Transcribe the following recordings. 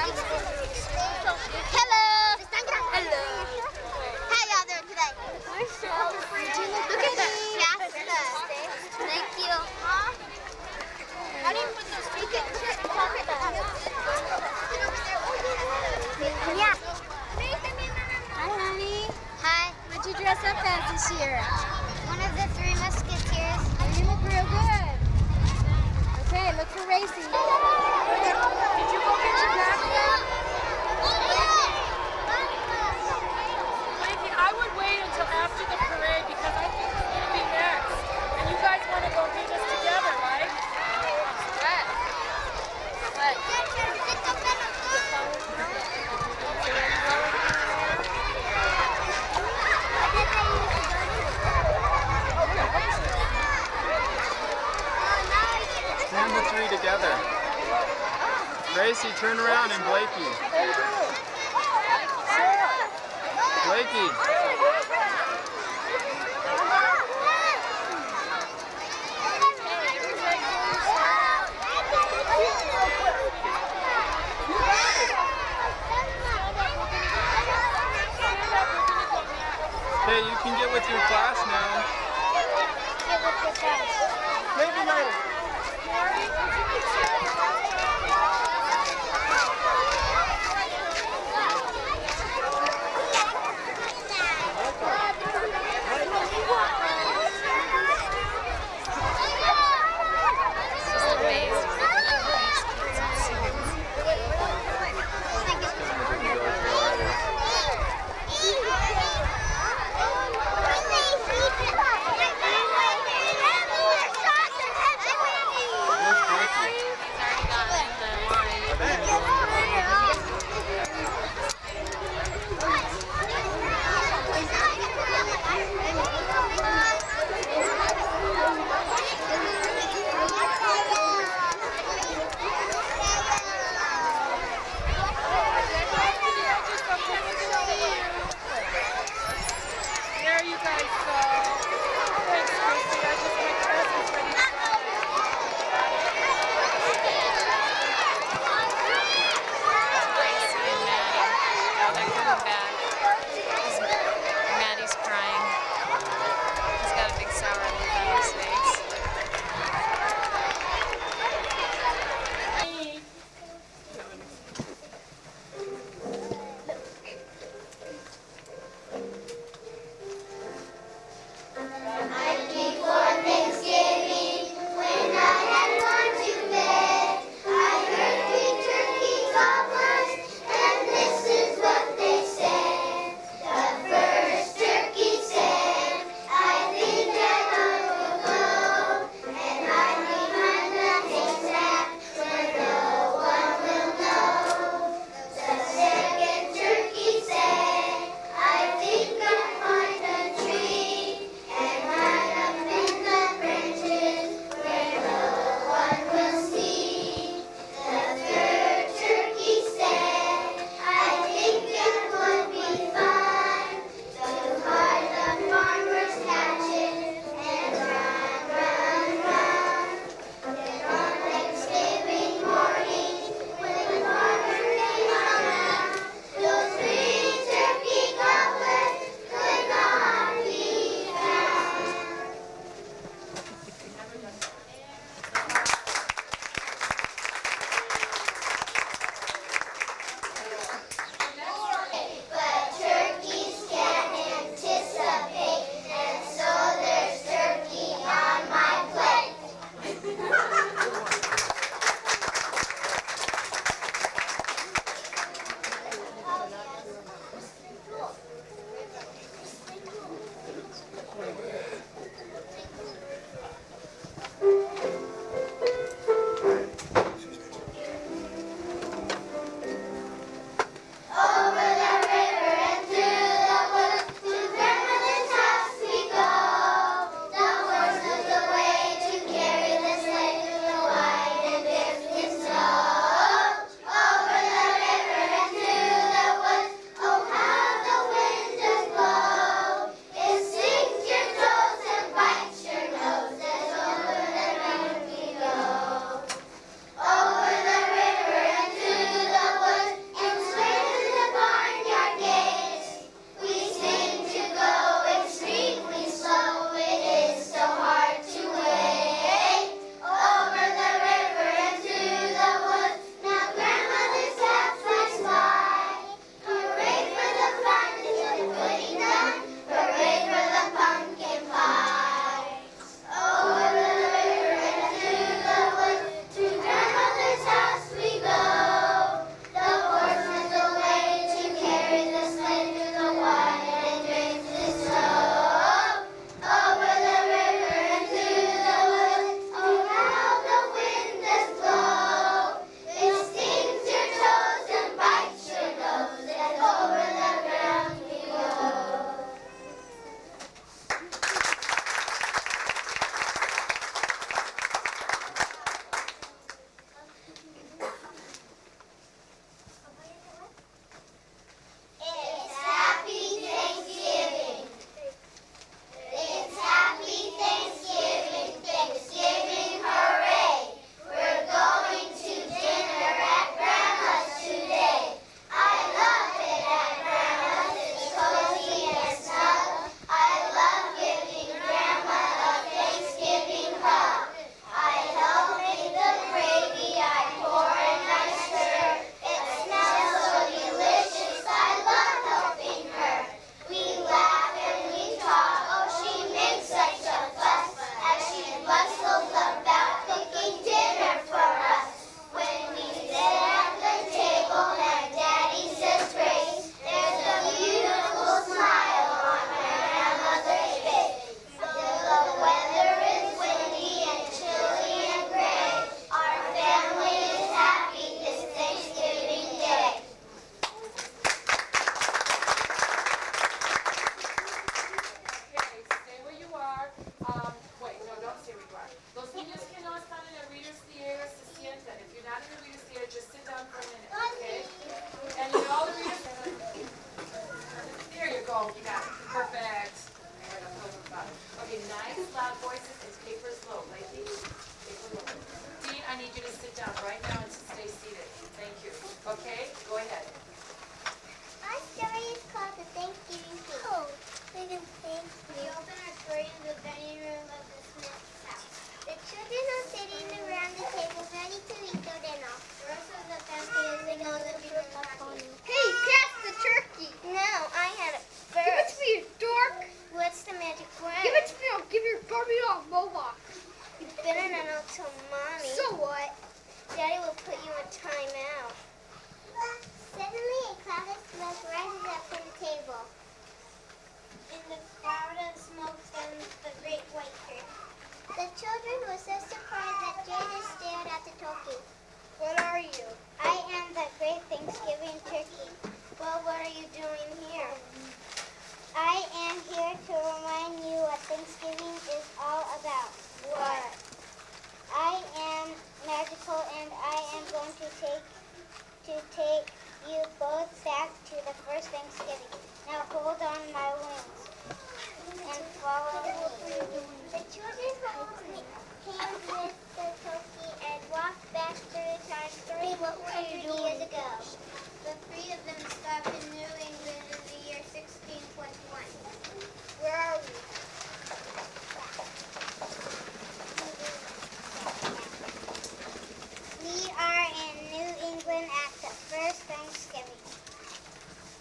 Hello. Hello. How y'all doing today? Look at me. Thank you. I didn't put those chicken pocket bags. Yeah. Hi, honey. Hi. What'd you dress up as this year? One of the three musketeers. Oh, you look real good. Okay, look for racing. Did you go get your backpack? Blakey, I would wait until after the parade because I think we're going to be next. And you guys want to go meet us together, right? Stand the three together. Gracie, turn around, and Blakey. Blakey. Hey, you can get with your class now. Maybe later. Sorry, take you both back to the first Thanksgiving. Now hold on my wings and follow me. The children hold hands with the turkey and walk back through time 300 years ago. The three of them stopped in New England in the year 1621. Where are we? We are in New England at the first Thanksgiving.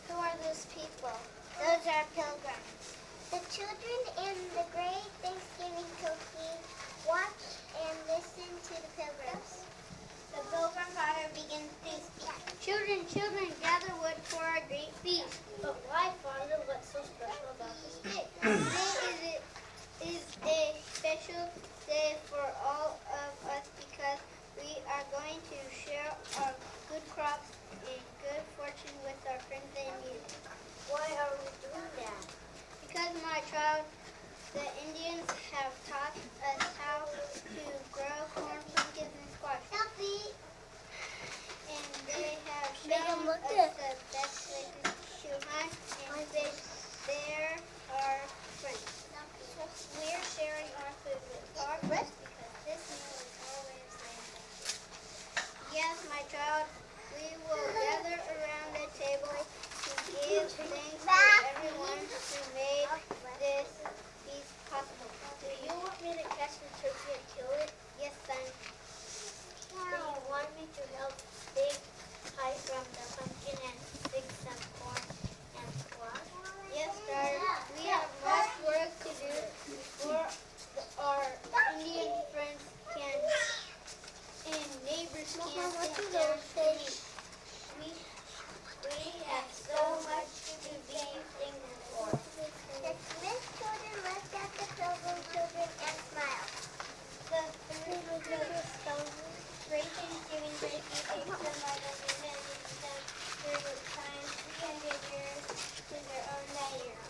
Who are those people? Those are pilgrims. The children in the great Thanksgiving turkey watch and listen to the pilgrims. The pilgrim father begins to speak. Children, gather wood for our great feast. But why, Father? What's so special about this day? Today is a special day for all of us because we are going to share our good crops and good fortune with our friends in need. Why are we doing that? Because, my child, the Indians have taught us how to grow corn, pumpkins, and squash. And they have shown us the best places to hunt and fish. They're our friends. We're sharing our food with our friends because this meal is our way of saying thank you. Yes, my child, we will gather around the table to give thanks to everyone who made this feast possible. Do you want me to catch the turkey and kill it? Yes, son. Do you want me to help dig pie from the pumpkin and fix some corn and squash? Yes, daughter. We have much work to do before our Indian friends can and neighbors can sit down to eat. We have so much to be thankful for. The Smith children looked at the pilgrim children and smiled. The great Thanksgiving break takes them by the hand and gives them through time 300 years to their own year.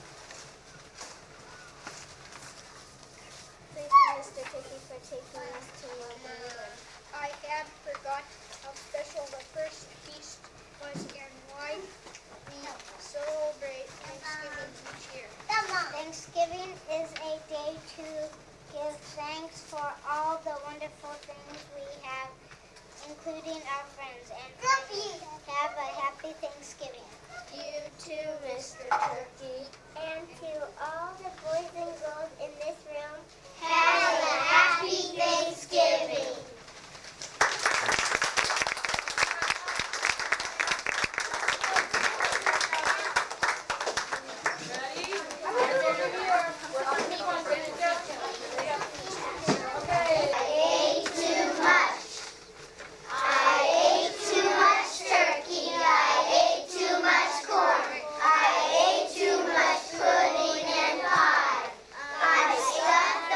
Thank you, Mr. Turkey, for taking us to New England. I had forgot how special the first feast was and why we celebrate Thanksgiving each year. Thanksgiving is a day to give thanks for all the wonderful things we have, including our friends and family. Have a happy Thanksgiving. You too, Mr. Turkey. And to all the boys and girls in this room, have a happy Thanksgiving. Stuffed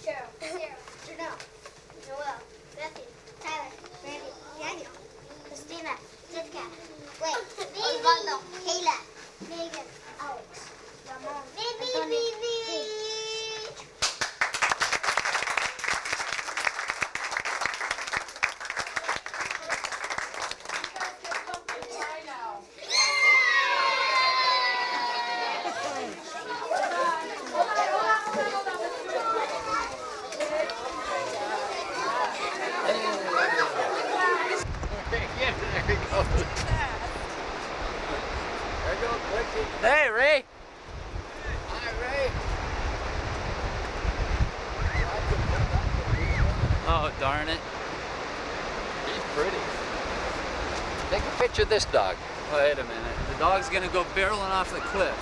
Cheryl, Sarah, Janelle, Noel, Bethany, Tyler, Randy, Daniel, Christina, Jessica, Blake, Osvaldo, Kayla, Megan, Alex, Ramon, Anthony, Hey, Ray. Hi, Ray. Oh, darn it. He's pretty. Take a picture of this dog. Wait a minute. The dog's gonna go barreling off the cliff.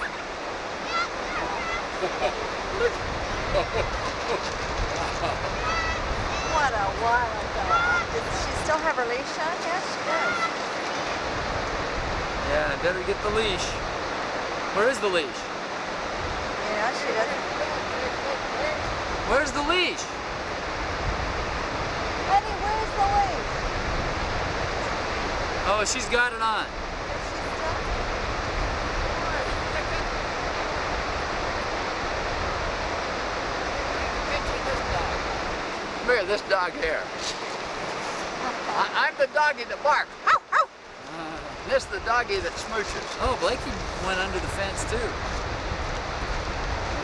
What a wild dog. Does she still have her leash on? Yes, she does. Yeah, I better get the leash. Where is the leash? Yeah, she doesn't. Where's the leash? Honey, where's the leash? Oh, she's got it on. Come here, this dog here. I'm the doggy that barks. This is the doggy that smooches. Oh, Blakey went under the fence too.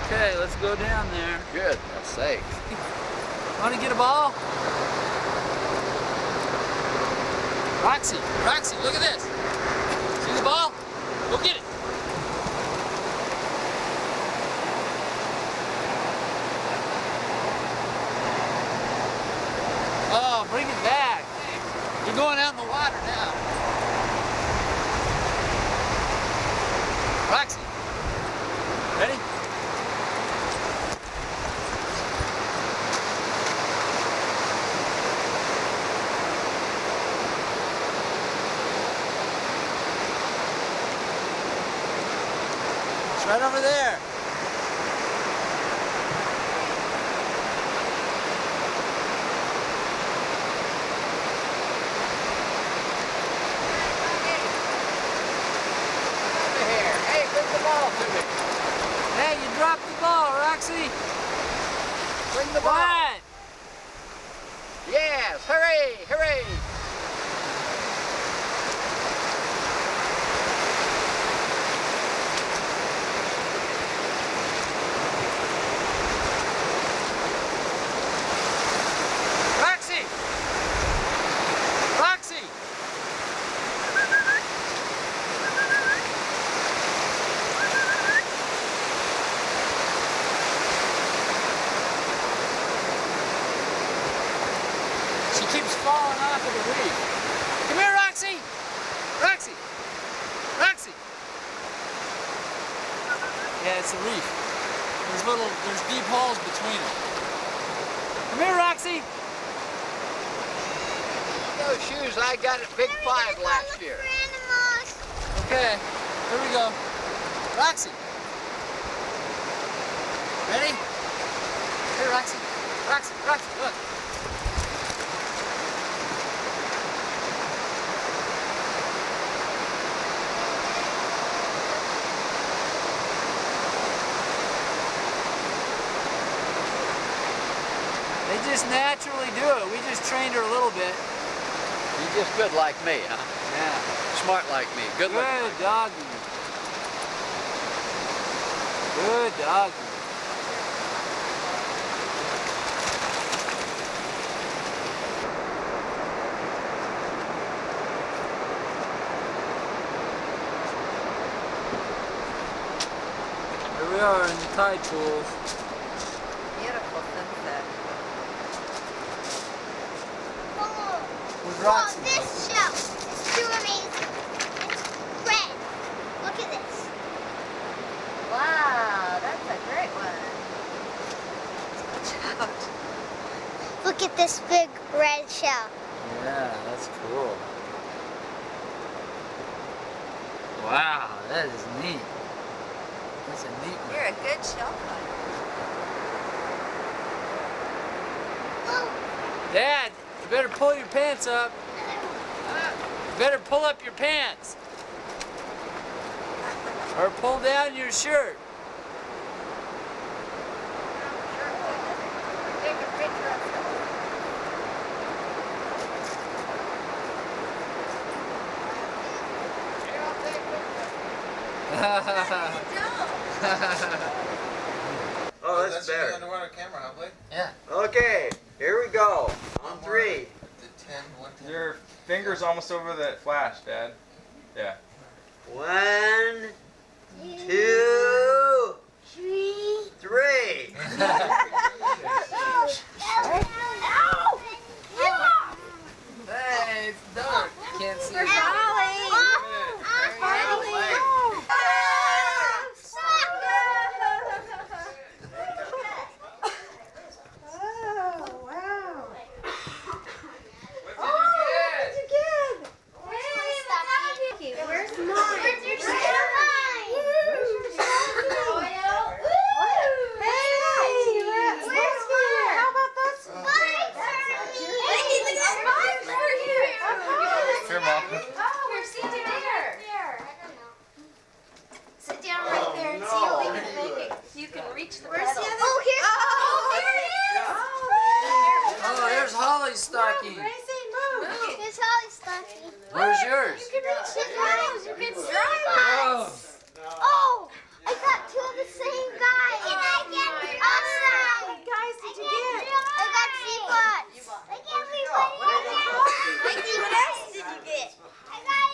Okay, let's go down there. Good, that's safe. Want to get a ball? Roxy, look at this. See the ball? Go get it. Oh, bring it back. You're going out in the water now. Roxy, ready? It's right over there. Hey, you dropped the ball, Roxy. Bring the ball. What? Yes, hooray, hooray. Roxy! Roxy! She keeps falling off of the reef. Come here, Roxy! Roxy! Roxy! Yeah, it's a reef. There's deep holes between them. Come here, Roxy! Those shoes I got at Big Five last year. Okay, here we go. Roxy! Ready? Here, Roxy. Roxy, look. They just naturally do it. We just trained her a little bit. You're just good like me, huh? Yeah. Smart like me. Good looking. Good doggy. Good doggy. Here we are in the tide pools. Beautiful sunset. With Roxy. This shell is too amazing. It's red. Look at this. Wow, that's a great one. Watch out. Look at this big red shell. Yeah, that's cool. Wow, that is neat. That's a neat one. You're a good shell fighter. Dad, you better pull your pants up. You better pull up your pants. Or pull down your shirt. Take a picture of it. Oh, that's better. Underwater camera, huh, Blake? Yeah. Okay, here we go. On 3. Your finger's almost over that flash, Dad. Yeah. 1, 2, 3. Hey, it's dark. Can't see it. Here, Mom. Sit down right there and see if we can make it. You can reach the pedal. Oh, here's Oh, there's Holly's stocking. Here's Holly's stocking. Where's yours? You can reach the pedals. You can drive Oh. Oh, I got 2 of the same guys. And I get awesome. What guys did you get? I got C-Bots. I can't believe what else did you get? I got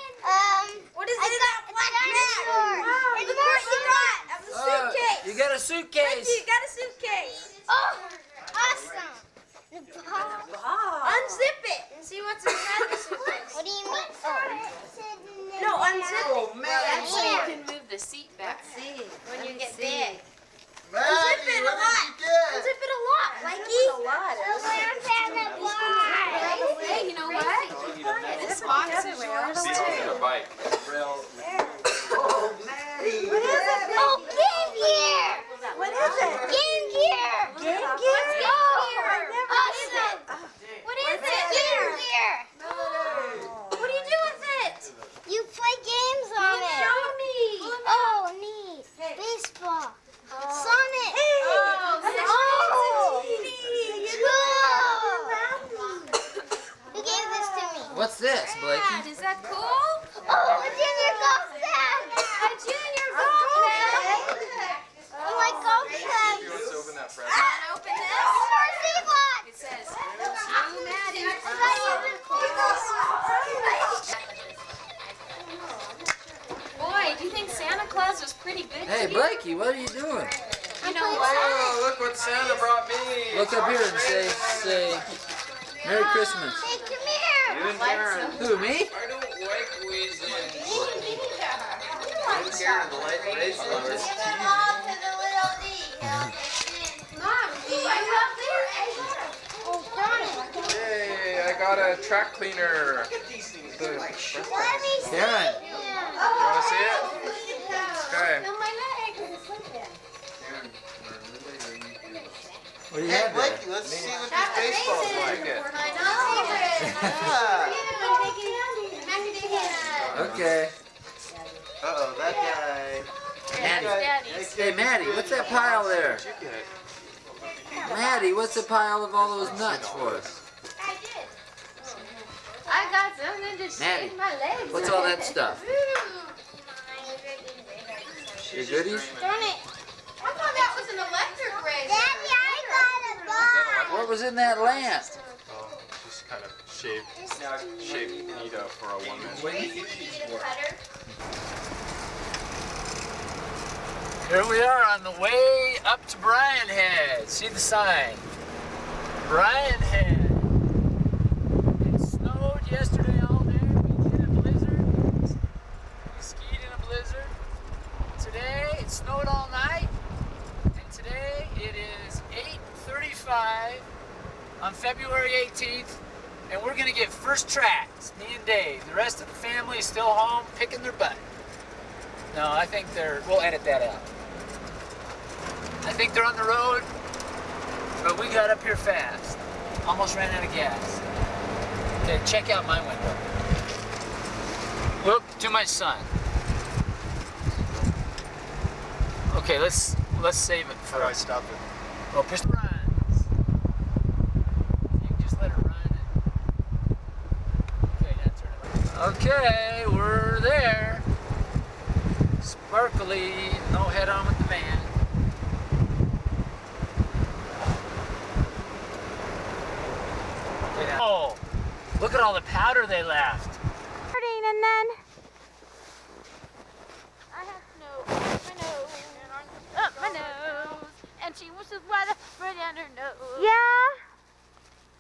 what is it? I got a dinosaur. And the more you got, I have a suitcase. You got a suitcase. You got a suitcase. Oh, awesome. The ball. Unzip it and see what's inside the suitcase. What do you mean? Oh. No, unzip it. Oh, man. So you can move the seat back. When you get big. Maddie, Unzip it a what lot. did you get? Unzip it a lot, Mikey. A lot. Hey, you know what? This box is yours Seat's too. a bike. Oh, Maddie. What is it? Oh, Game Gear. What is it? Game Gear. Game Gear? What's Game Gear? Awesome. What is it? Game Gear. What do you do with it? You play games on it. Show me. Oh, neat. Baseball. Sonic. Oh, cool. Who gave this to me? What's this, Blakey? Is that cool? Oh, a junior golf bag. A junior golf bag. Oh, my golf bag. You want to open that present? Want to open this? More C-Bots. It says, "To Maddie." Boy, do you think Santa Claus was pretty good Hey, to you? Blakey, what are you doing? You know what? Oh, look what Santa brought me. Look up here and say, Merry Christmas. Hey, come here. You and Karen. Who, me? I don't like wheezing. I'm scared of the light rays on this. Yay, I got a track cleaner. Karen. You want to see it? Okay. What do you Hey, have there? Blakey, let's see what this baseball's like. Like it. Yeah. Okay. Uh-oh, that guy. Maddie. Daddy's. Hey, Maddie, what's that pile there? What'd you get? Maddie, what's the pile of all those nuts for us? I got something to Maddie, shake my legs. what's all that stuff? Your goodies? Darn it. I thought that was an electric razor. Daddy, I got a ball. What was in that lamp? Oh, just kind of shaped neato for a woman. Here we are on the way up to Bryan Head. See the sign. Bryan Head. It snowed yesterday all day. We did a blizzard. We skied in a blizzard. Today it snowed all night. And today it is 8:35 on February 18th. And we're gonna get first tracks, me and Dave. The rest of the family is still home picking their butt. No, I think we'll edit that out. I think they're on the road, but we got up here fast. Almost ran out of gas. Okay, check out my window. Look to my son. Okay, let's save it How do I for. stop it? Well, push the runs. You can just let it run. Okay, now turn it on. Okay, we're there. Sparkly, no head on with the van. Okay, now. Oh, look at all the powder they left. And then I have snow up my nose, up my nose, and she wishes why the right on her nose. yeah,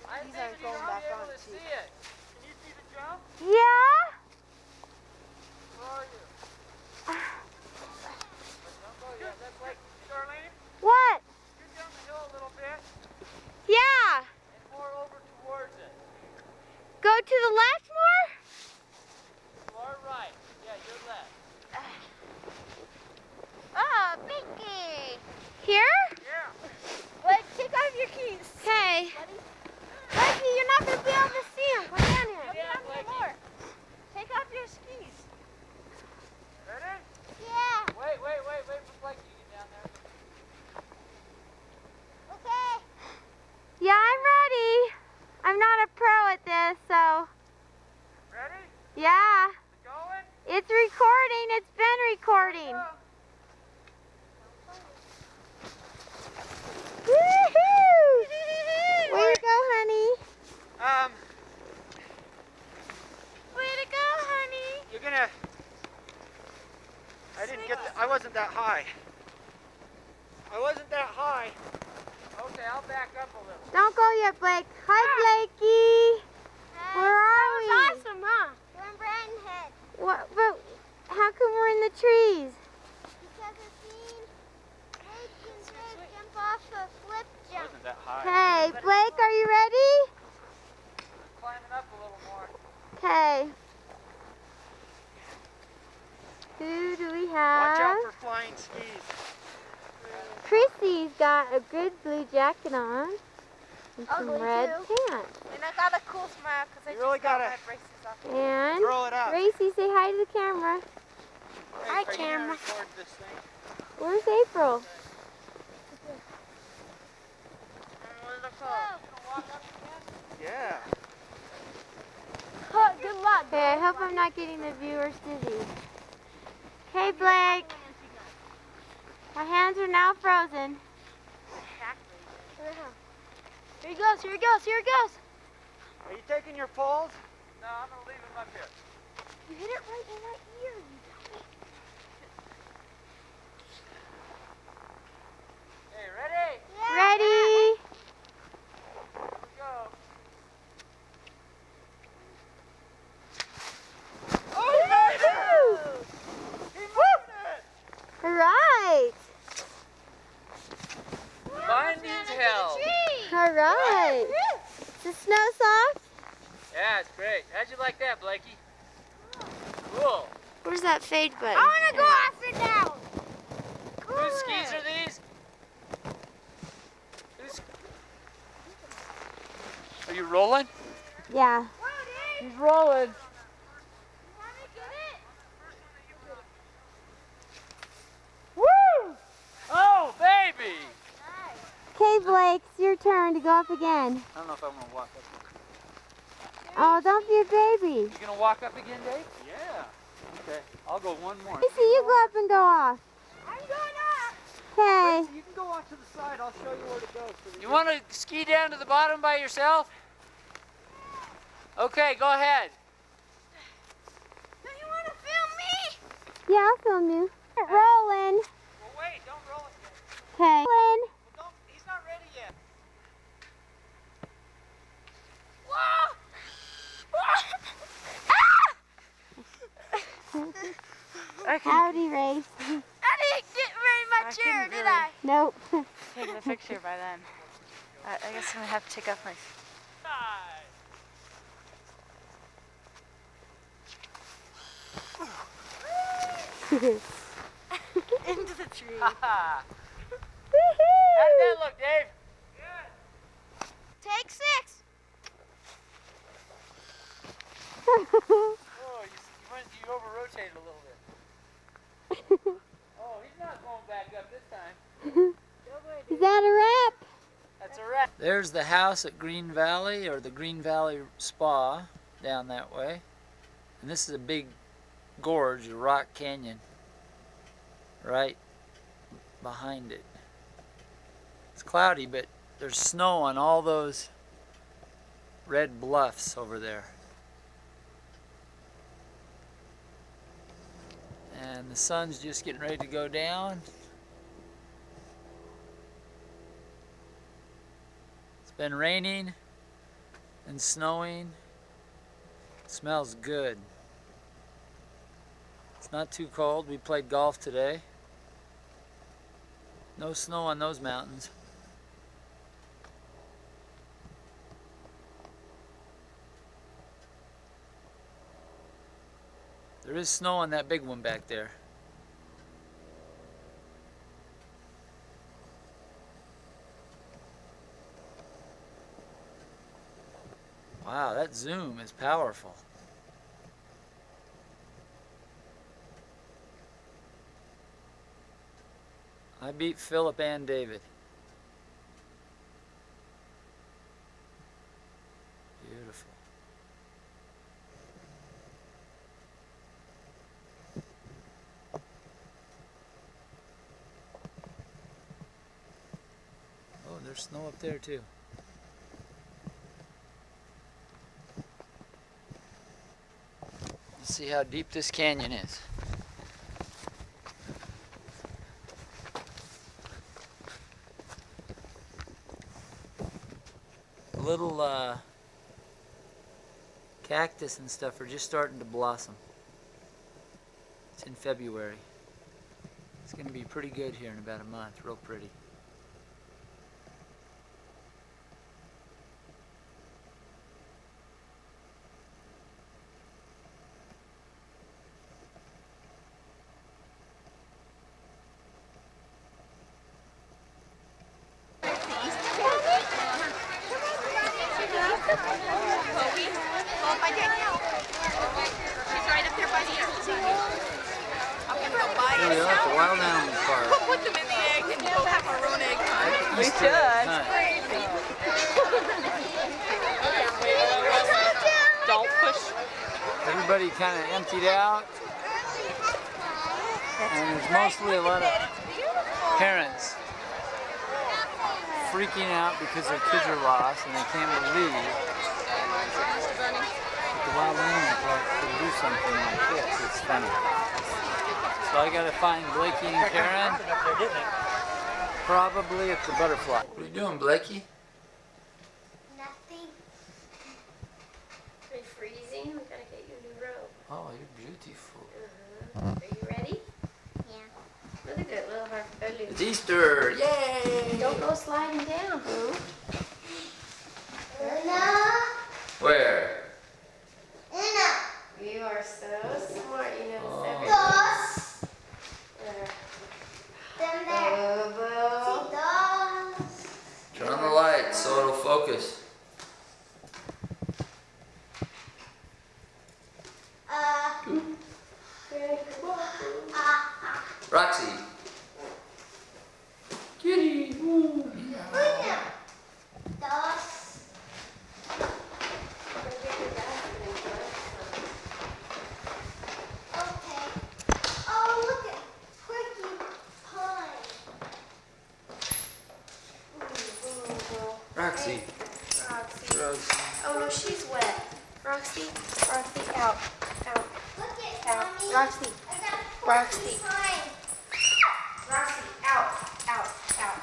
I think you're going back on to see it. Can you see the jump? yeah. Where are you? Don't go yet. That's like, Darlene, What? scoot down the hill a little bit Yeah. and more over towards it. Go to the left more. Or right. Yeah, your left. Oh, Mickey. Here? Yeah. Like, take off your keys. Okay. Mikey, you're not going to be able to see him. Come down here. Yeah, Blakey. Take off your skis. Ready? Yeah. Wait for Blakey to get down there. Okay. Yeah, I'm ready. I'm not a pro at this, so. Ready? Yeah. Going? It's recording. It's been recording. Go. Woohoo! Way to go, honey. Way to go, honey. You're gonna. I wasn't that high. I wasn't that high. Okay, I'll back up a little. Don't go yet, Blake. Hi, Blakey. Where are we? That was awesome, huh? We're in Bratton Head. What? But how come we're in the trees? Because I've seen Blake and Greg jump off a flip jump. Wasn't that high. Okay, Blake, are you ready? Climbing up a little more. Okay. Who do we have? Watch out for flying skis. Chrissy's got a good blue jacket on and some Ugly, red too. pants. And I got a cool smile because I You really just got gotta my braces off. And throw it up. Racy, say hi to the camera. Hey, Hi, are you gonna camera. record this thing? Where's April? Yeah. Good luck. Okay, I hope I'm not getting the viewers dizzy. Okay, Blake. My hands are now frozen. Here he goes, here he goes, here he goes. Are you taking your poles? No, I'm going to leave him up here. You hit it right in my ear, you dummy. Hey, ready? Ready? Here we go. All right. Binding's hell. All right. Is the snow soft? Yeah, it's great. How'd you like that, Blakey? Cool. Where's that fade button? I want to go off and down. Whose skis are these? Are you rolling? Yeah. He's rolling. Woo! Oh, baby! Okay, Blake, it's your turn to go up again. I don't know if I'm going to walk up. Oh, don't be a baby. You going to walk up again, Dave? Yeah. Okay, I'll go one more. Racy, you go up and go off. I'm going up. Okay. You can go off to the side. I'll show you where to go. You want to ski down to the bottom by yourself? Okay, go ahead. Do you want to film me? Yeah, I'll film you. Rolling. Well, wait. Don't roll it yet. Okay. Rolling. Well, he's not ready yet. Howdy, Race. I didn't get very much air, did I? Nope. Taking a picture by then. I guess I'm going to have to take off my... Into the tree. How did that look, Dave? Take 6. rotate a little bit. Oh, he's not going back up this time. Is that a wrap? That's a wrap. There's the house at Green Valley, or the Green Valley Spa down that way. And this is a big gorge, a rock canyon, right behind it. It's cloudy, but there's snow on all those red bluffs over there. And the sun's just getting ready to go down. It's been raining and snowing. It smells good. It's not too cold. We played golf today. No snow on those mountains. There is snow on that big one back there. Wow, that zoom is powerful. I beat Philip and David. Beautiful. Oh, there's snow up there too. Let's see how deep this canyon is. Little cactus and stuff are just starting to blossom. It's in February. It's going to be pretty good here in about a month. Real pretty. She's right up there by the air. Here we are at the Wild Animal Park. We'll put them in the egg and we'll have our own egg hunt. We should. Don't push. Everybody kind of emptied out. And there's mostly a lot of parents freaking out because their kids are lost and they can't believe that the Wild Animal Park could do something like this. It's funny. So I gotta find Blakey and Karen. Probably at the butterfly. What are you doing, Blakey? Nothing. Are you freezing? We gotta get you a new robe. Oh, you're beautiful. Are you ready? Yeah. Look at that little heart balloon. It's Easter! Yay! Don't go sliding down, boo. Una. Where? Una. You are so smart. You notice Oh. everything. Dos. There. Then there. Boo, See, dos. Turn on the light so it'll focus. Roxy. Kitty. Una. Dos. Okay. Oh, look at porcupine. Roxy. Roxy. Roxy. Oh no, she's wet. Roxy, Roxy, out, out, Look at out. Mommy. Roxy, I got Roxy. porcupine. Roxy, out, out, out.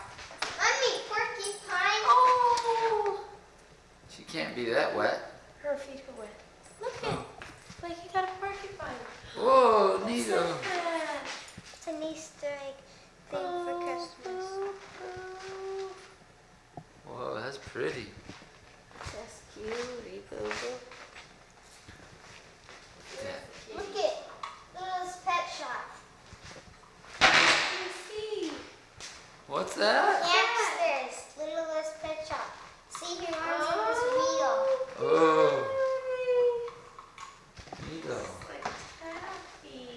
Mommy, porcupine. Oh, She can't be that wet. her feet are wet. Look at, like you got a porcupine. Whoa, What's neato. that? It's an Easter egg thing for Christmas. Whoa, that's pretty. That's cutie, boo boo. Yeah. Look at Little's Pet Shop. See? What's that? Hamsters. Littlest Pet Shop. See, your arms are real. Oh, neato. Like taffy.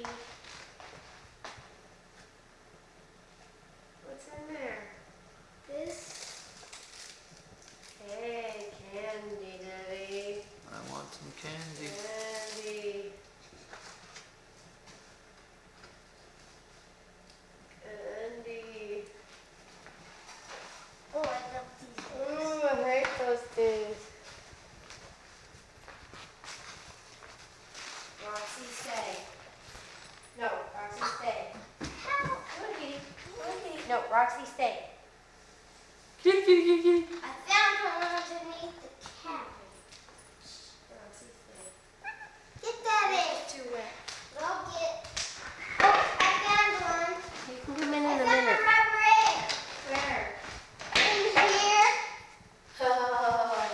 Candy. Candy. Candy. Oh, I love these. Ooh, I hate those things. Roxy, stay. No, Roxy, stay. Come on, kitty. Come on, kitty. No, Roxy, stay. Kitty, kitty, kitty, kitty. I found one underneath the couch. Roxy, stay. Get that in. Too wet. Go get. Oh, I found one. You can come in I a found minute. a rubber egg. Where? In here. Oh.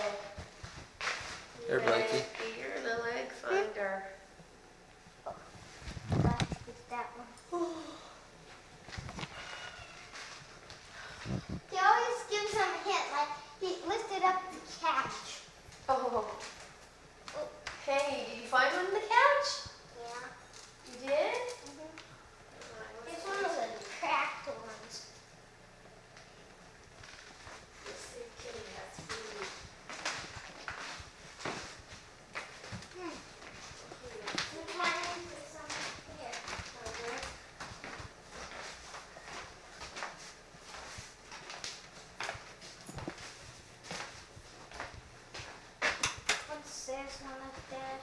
There, Blakey. You're the leg finder. Let's get that one. He always gives him a hint, like he lifted up the couch. Oh. Hey, did you find one on the couch? Yeah. You did? These ones are the cracked ones. Let's see if Kitty has food. I'm trying for some here. What's this one up there?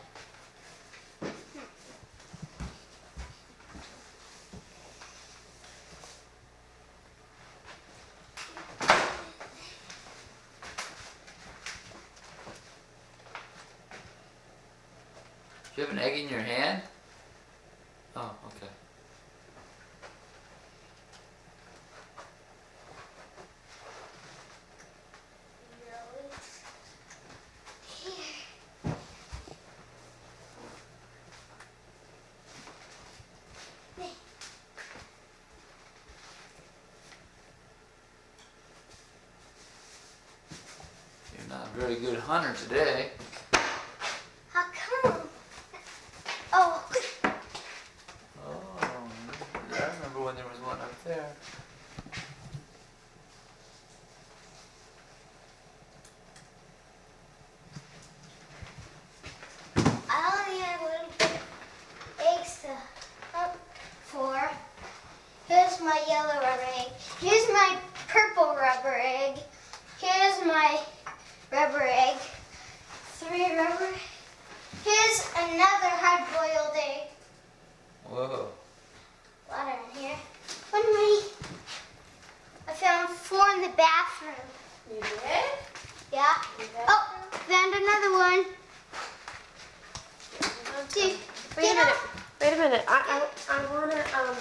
Do you have an egg in your hand? Oh, okay. You're not a very good hunter today. How come? Oh, Oh, I remember when there was one up there. I only have a little bit of eggs to hunt for. Here's my yellow rubber egg. Here's my purple rubber egg. Here's my rubber egg. 3 rubber. Here's another hard-boiled egg. Whoa. Water in here. One me. I found 4 in the bathroom. You did? Yeah. Oh, found another one. Dude, Wait a get minute. off Wait a minute. I want to, my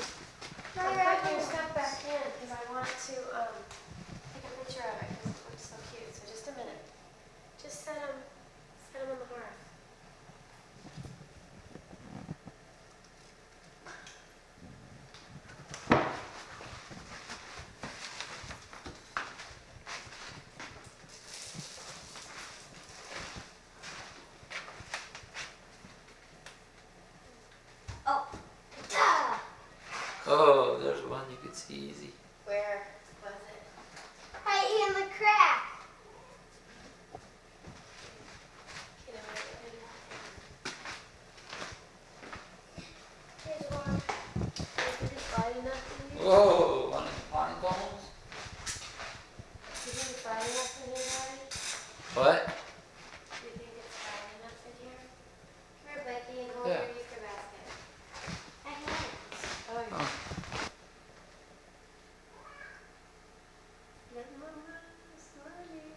I'm rubber putting your egg. stuff back in because I want to, take a picture of it because it looks so cute. So just a minute. Just set them on the hearth. Oh, duh. Oh, there's one you could see easy. Where was it? Right in the crack. You know, Here's one. is it wide enough in here? Whoa, one of the pine cones? Do you think it's wide enough in here, Daddy? What? Do you think it's wide enough in here? Come here, Becky, and hold Yeah. your Easter basket. I have it. Oh, yeah. Oh. Let Mama smiley.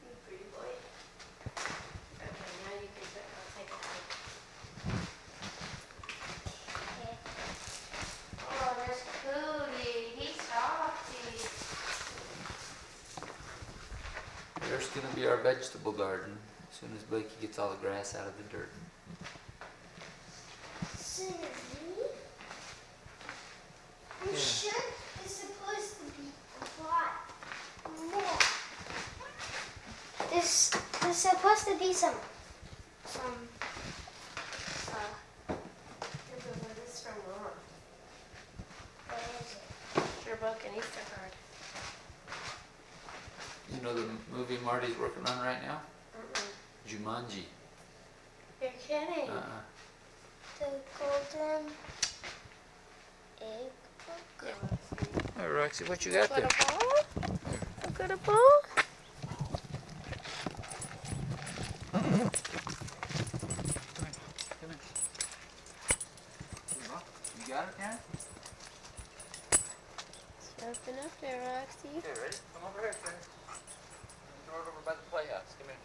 You pretty boy. Okay, now you can put, I'll take it out. Oh, there's Cootie. He's softy. There's gonna be our vegetable garden as soon as Blakey gets all the grass out of the dirt. Susie? I'm Yeah. sure it's supposed to be a lot more. There's supposed to be some This is from Mama. what is it? Your book and Easter card. You know the movie Marty's working on right now? Mm-mm. Jumanji. You're kidding. The golden egg book. All right, Roxy, what you got there? Got a ball? You got a ball? Come in. You got it, Karen? Open up there, Roxy. Okay, ready? Come over here, Karen. Throw it over by the playhouse. Come here.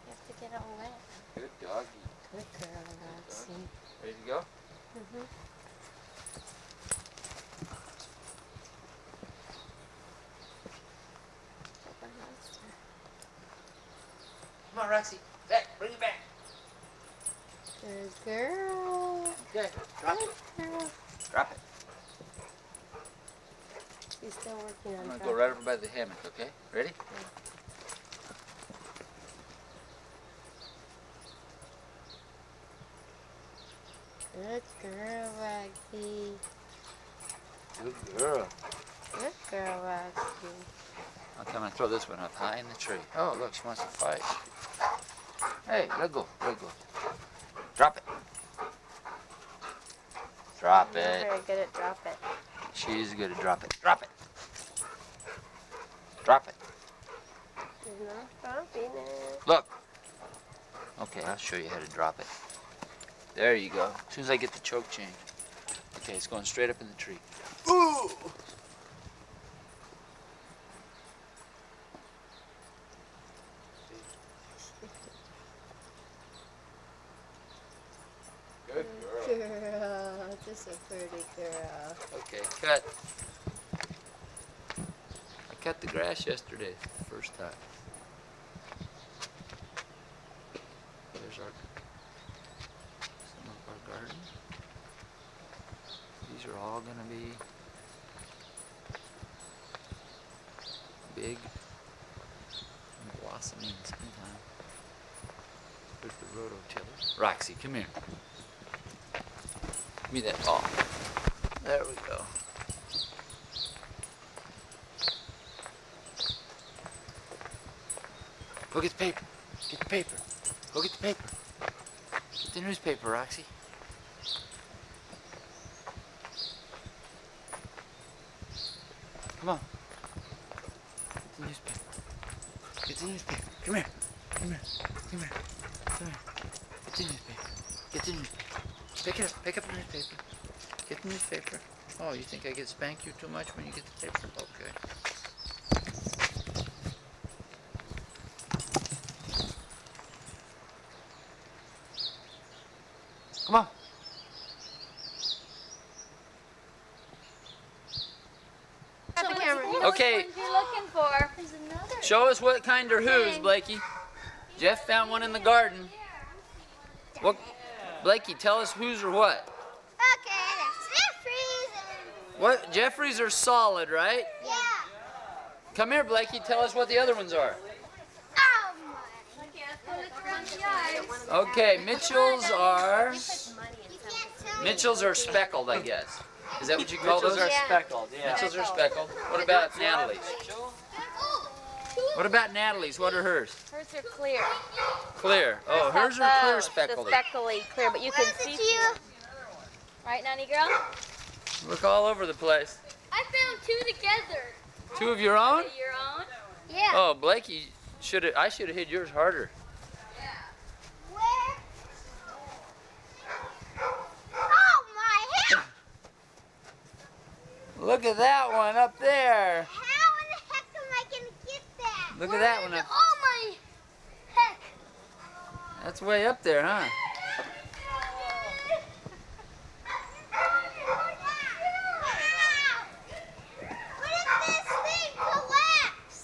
You have to get all wet. Good doggy. Good girl, Roxy. Ready to go? Mm-hmm. Come on, Roxy. Back. Bring it back. Good girl. Okay. Drop it. Good girl. Drop it. She's still working on I'm going to dropping. go right over by the hammock, okay? Ready? Good girl, Roxy. Good girl. Good girl, Roxy. Okay, I'm going to throw this one up high in the tree. Oh, look, she wants to fight. Hey, let go. Let go. Drop it. Drop You're it. very good at drop it. She's good at drop it. Drop it. Drop it. She's not dropping it. Look. Okay, I'll show you how to drop it. There you go. As soon as I get the choke chain. Okay, it's going straight up in the tree. Ooh! Good girl. Girl, just a pretty girl. Okay, cut. I cut the grass yesterday, first time. There's some of our garden. These are all gonna be big and blossoming sometime. There's the rototiller. Roxy, come here. Give me that ball. There we go. Go get the paper. Get the paper. Go get the paper. Get the newspaper, Roxy. Come on. Get the newspaper. Get the newspaper. Come here. Come here. Come here. Come here. Get the newspaper. Get the newspaper. Pick it up. Pick up the newspaper. Get the newspaper. Oh, you think I get spank you too much when you get the paper? Okay. Come on. Got the camera. Okay. Show us what kind are whose, Blakey. Jeff found one in the garden. What? Blakey, tell us whose or what. Okay, that's Jeffrey's. What? Jeffrey's are solid, right? Yeah. Come here, Blakey. Tell us what the other ones are. Oh my. Okay, Mitchell's are. You can't tell me. Mitchell's are speckled, I guess. Is that what you call those? Mitchell's are speckled, yeah. Mitchell's are speckled. What about Natalie's? What about Natalie's? What are hers? Hers are clear. Clear. Oh, hers are clear speckled. The speckly clear, but you can see through them. Right, Nanny girl? Look all over the place. I found two together. Two of your own? Your own? Yeah. Oh, Blakey, I should have hit yours harder. Where? Oh my head! Look at that one up there. How in the heck am I gonna get that? Look at that one up. Oh my heck! That's way up there, huh? What if this thing collapse?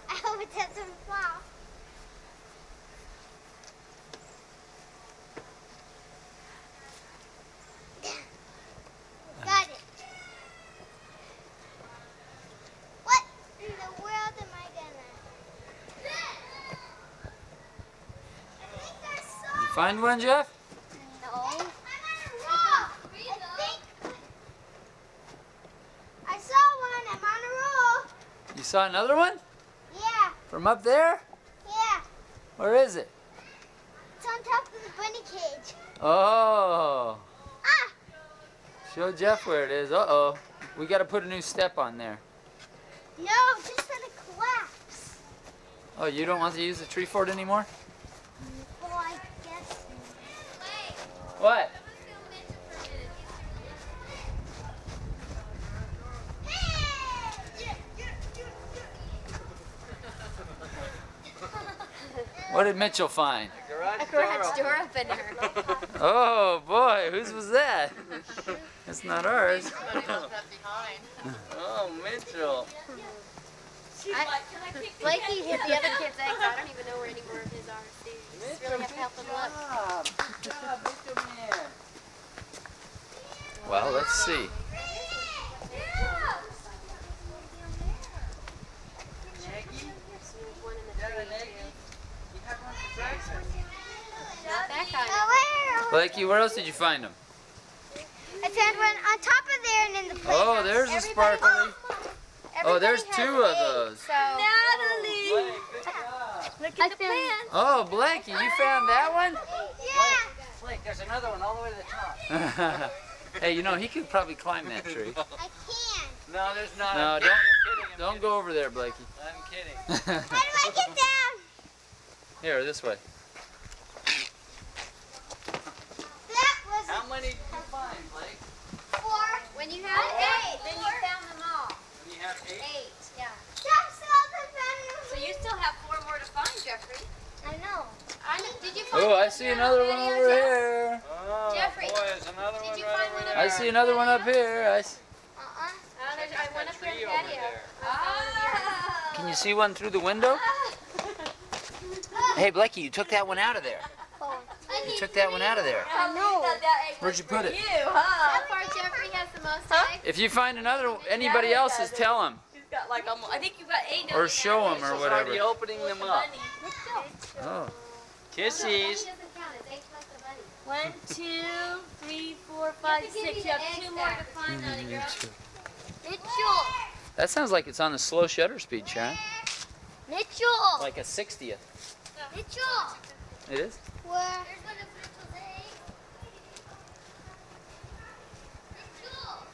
I hope it doesn't fall. Find one, Jeff? No. I saw one. I'm on a roll. You saw another one? Yeah. From up there? Yeah. Where is it? It's on top of the bunny cage. Oh. Ah! Show Jeff where it is. Uh-oh. We got to put a new step on there. No, just let it collapse. Oh, you don't want to use the tree fort anymore? Well, I guess. What? What did Mitchell find? A garage door opener. Oh boy, whose was that? It's not ours. Oh, Mitchell. Blakey hit the other kid's eggs. I don't even know where any more of his are. So you just really have to help him look. Good job, Mitchell, man. Well, let's see. One in the tree, too. Not that kind. Oh, where? Blakey, where else did you find them? I found one on top of there and in the playground. Oh, there's a sparkly. Oh, there's two of those. So, Natalie! look at the plant. Oh, Blakey, you found that one? Yeah. Blake, there's another one all the way to the top. Hey, you know, he could probably climb that tree. I can. No, there's not. No, I'm kidding, I'm don't go over there, Blakey. I'm kidding. How do I get down? Here, this way. That was How many did you find, Blake? 4. When you had 8, then you found them all. When you have 8? 8, yeah. That's all the values. So you still have 4 more to find, Jeffrey. I know. Did you find Oh, I see another one over here. Oh, Jeffrey, boy, there's another did one you right find over one there. I see another one up here. I went up there in the tree over patio. there. Can you see one through the window? Hey, Blakey, you took that one out of there. You took that one out of there. I know. Where'd you put it? So far, Jeffrey has the most eggs. If you find anybody else's, tell them. Got like almost, I think you got 8 Or show them or whatever. Already opening them up. Oh. Kissies. 1, 2, 3, 4, 5, 6. You have 2 more to find on it, girl. Mitchell. That sounds like it's on a slow shutter speed, Sharon. Mitchell. Like a 60th. Mitchell. It is? Where? There's one of Mitchell's eggs. Mitchell.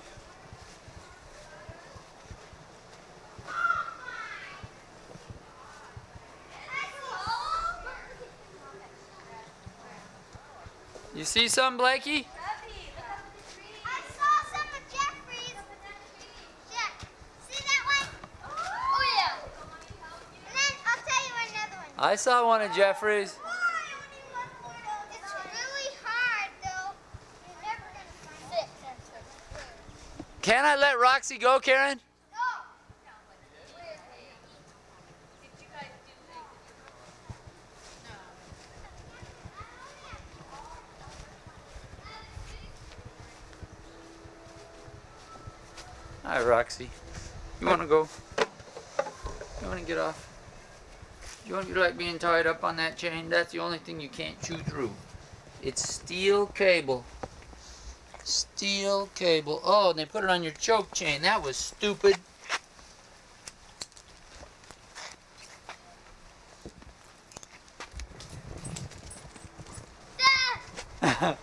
You see some, Blakey? I saw some of Jeffrey's. Jeff, see that one? Oh yeah. And then I'll tell you another one. I saw one of Jeffrey's. It's really hard though. You're never gonna find it. Can I let Roxy go, Karen? Hi, Roxy. You want to go? You want to get off? You like being tied up on that chain? That's the only thing you can't chew through. It's steel cable. Steel cable. Oh, and they put it on your choke chain. That was stupid. No,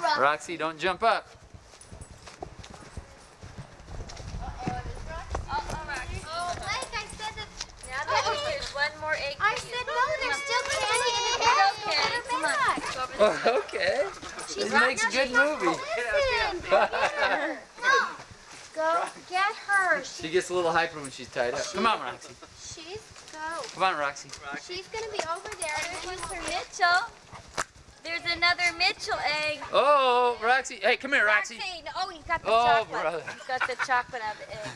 Rob. Roxy, don't jump up. Oh, Blake, I said that. There's 1 more egg. I said no. There's still candy in the bag. Okay, come on. Oh, okay. This makes a good movie. Listen. Go get her. She gets a little hyper when she's tied up. Come on, Roxy. She's go. Come on, Roxy. She's gonna be over there. There's one for Mitchell. There's another Mitchell egg. Oh, Roxy. Hey, come here, Roxy. No, oh, he's got the Oh, chocolate. brother. He's got the chocolate out of the egg.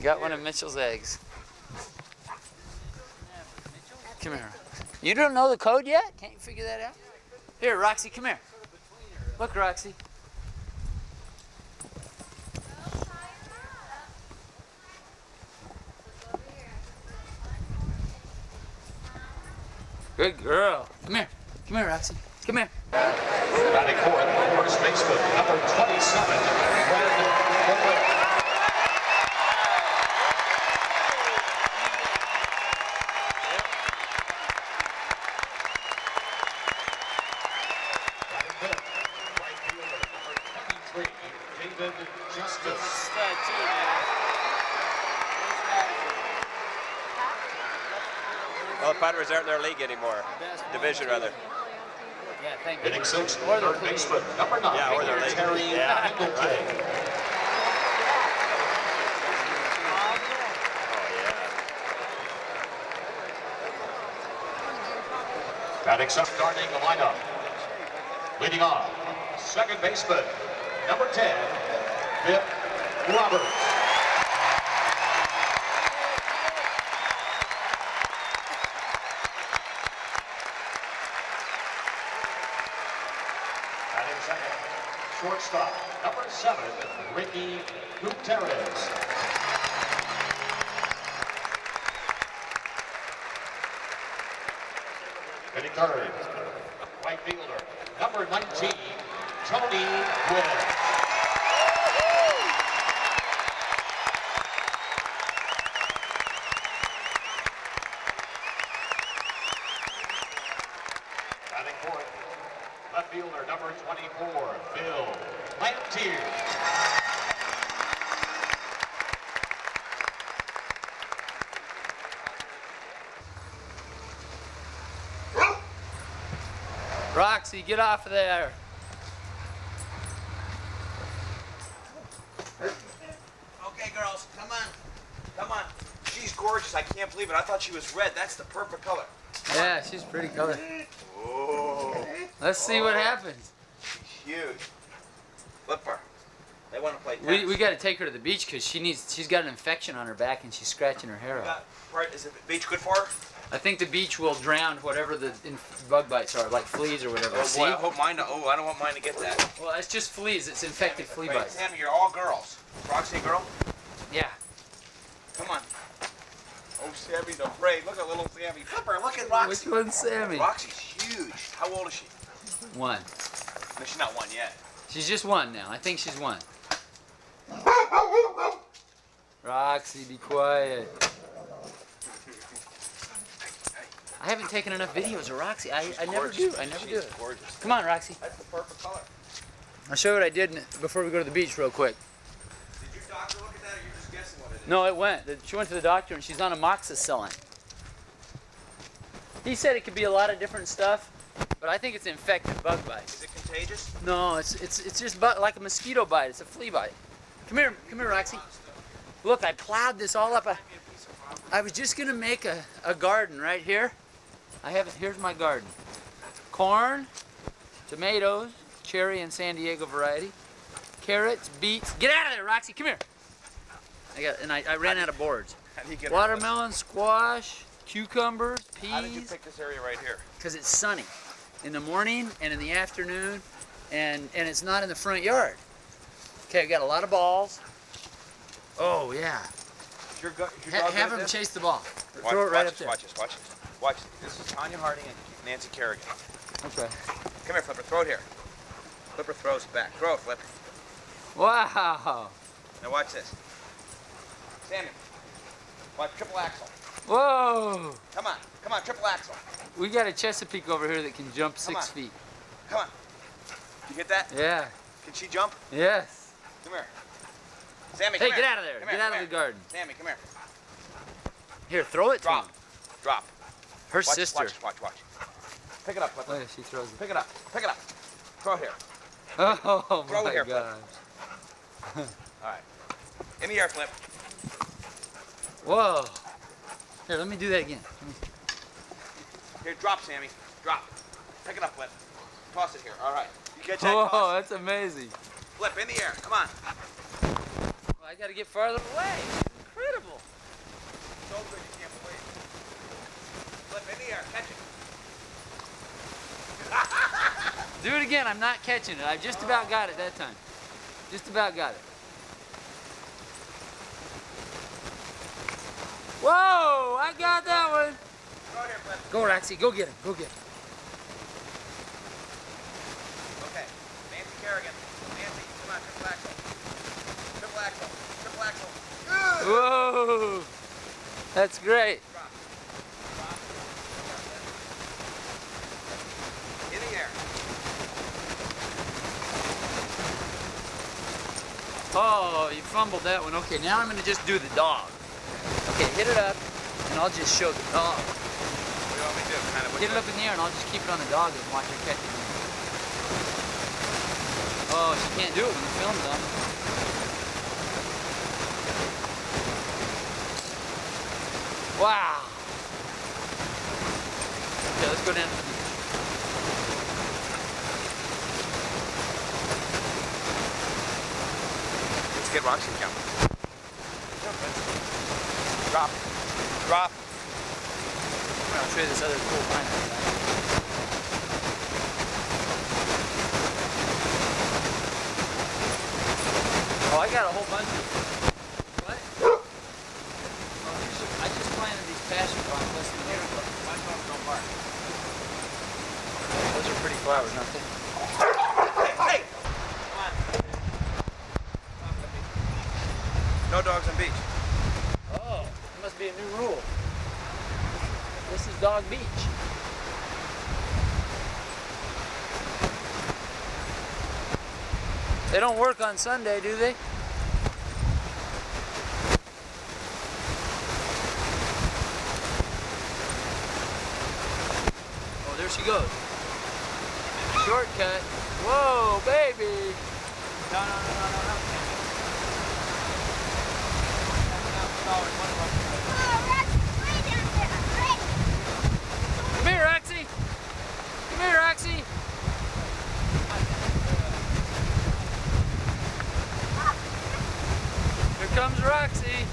Got one of Mitchell's eggs. Come here. You don't know the code yet? Can't you figure that out? Here, Roxy, come here. Look, Roxy. Good girl. Come here. Come here, Roxy. Come here. Batting fourth, first baseman, number 27, Well, the Padres aren't in their league anymore. Division, rather. Yeah, thank you. hitting sixth, third baseman, number 9, Yeah, or their league. Yeah. Oh, yeah. Batting seventh, starting the lineup. Leading off, second baseman, number 10, Vic Roberts. Batting second, shortstop, number 7, Ricky Gutierrez. Hitting third, right fielder, number 19, Tony Gwynn. Batting fourth, left fielder, number 24, Bill Lantier. Roxy, get off of there. Okay, girls, come on. Come on. She's gorgeous. I can't believe it. I thought she was red. That's the perfect color. Yeah, she's pretty color. Oh. Let's see what happens. She's huge. Flip her. They want to play tennis. We got to take her to the beach because she's got an infection on her back and she's scratching her hair off. Is the beach good for her? I think the beach will drown whatever the bug bites are, like fleas or whatever. Oh, See? boy, I hope mine. Oh, I don't want mine to get that. Well, it's just fleas. It's infected flea bites. Sammy, you're all girls. Roxy, a girl? Yeah. Come on. Oh, Sammy's afraid. Look at little Sammy. Flipper, look at Roxy. Which one's Sammy? Roxy's huge. How old is she? 1. No, she's not 1 yet. She's just 1 now. I think she's 1. Roxy, be quiet. I haven't taken enough videos of Roxy. I never do. I never do it. Gorgeous. Come on, Roxy. That's the perfect color. I'll show you what I did before we go to the beach real quick. Did your doctor look at that, or you're just guessing what it is? No, it went. She went to the doctor and she's on amoxicillin. He said it could be a lot of different stuff, but I think it's infected bug bites. Is it contagious? No, it's just like a mosquito bite. It's a flea bite. Come here, Roxy. Look, I plowed this all up. I was just gonna make a garden right here. Here's my garden. Corn, tomatoes, cherry and San Diego variety, carrots, beets. Get out of there, Roxy. Come here. I ran out of boards. How do you get Watermelon, squash, cucumbers, peas. How did you pick this area right here? Because it's sunny in the morning and in the afternoon, and it's not in the front yard. Okay, I got a lot of balls. Oh yeah. Your dog Have good him at this? chase the ball. Watch, Throw it right watch up this, there. Watch this, watch this. Watch this. This is Tanya Harding and Nancy Kerrigan. Okay. Come here, Flipper. Throw it here. Flipper throws it back. Throw it, Flip. Wow. Now watch this. Sammy. Watch triple axle. Whoa. Come on, triple axle. We got a Chesapeake over here that can jump 6 feet. Come on. You get that? Yeah. Can she jump? Yes. Come here. Sammy, Hey, come here. get out of there. Come Get here, out come of the here. garden. Sammy, come here. Here, throw it to Drop. him. Drop. Her Watch, sister. Watch. Pick it up, Flipper. Oh, yeah, she throws it. Pick it up. Pick it up. Throw it here. Oh, Throw my it here, gosh. All right. In the air, Flip. Whoa. Here, let me do that again. Here, drop, Sammy. Drop. Pick it up, Flip. Toss it here. All right. You catch that Whoa, toss? that's amazing. Flip, in the air. Come on. Well, I got to get farther away. Incredible. So good, you can't believe it. Flip, in the air. Catch it. Do it again. I'm not catching it. I just about got it that time. Just about got it. Whoa! I got that one. Go, Roxy. Go get him. Go get him. Okay. Nancy Kerrigan. Nancy, come on, triple axel. Triple axel. Triple axel. Good. Whoa. That's great. Drop. Drop. In the air. Oh, you fumbled that one. Okay, now I'm going to just do the dog. Okay, hit it up, and I'll just show the dog. What do you want me to do? Kind of Get it up in the air, and I'll just keep it on the dog and watch her catch it. Oh, she can't do it when the film's on. Wow. Okay, let's go down to the beach. Let's get Roxy count. Drop. Drop. I'll show you this other cool pineapple. Oh, I got a whole bunch of them. What? Oh, I just planted these passion plants less than a year ago. Those are pretty flowers, aren't they? Hey! Come on. No dogs on beach. Oh, that must be a new rule. This is Dog Beach. They don't work on Sunday, do they? Oh, there she goes. Shortcut. Whoa, baby. No. Come here, Roxy. Come here, Roxy. Here comes Roxy.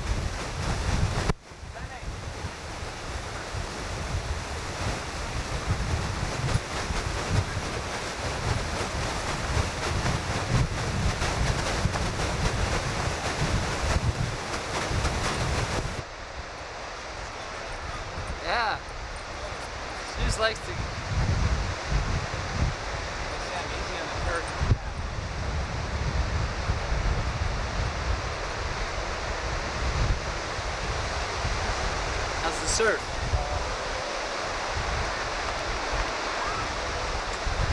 Yeah. She just likes to. How's the surf?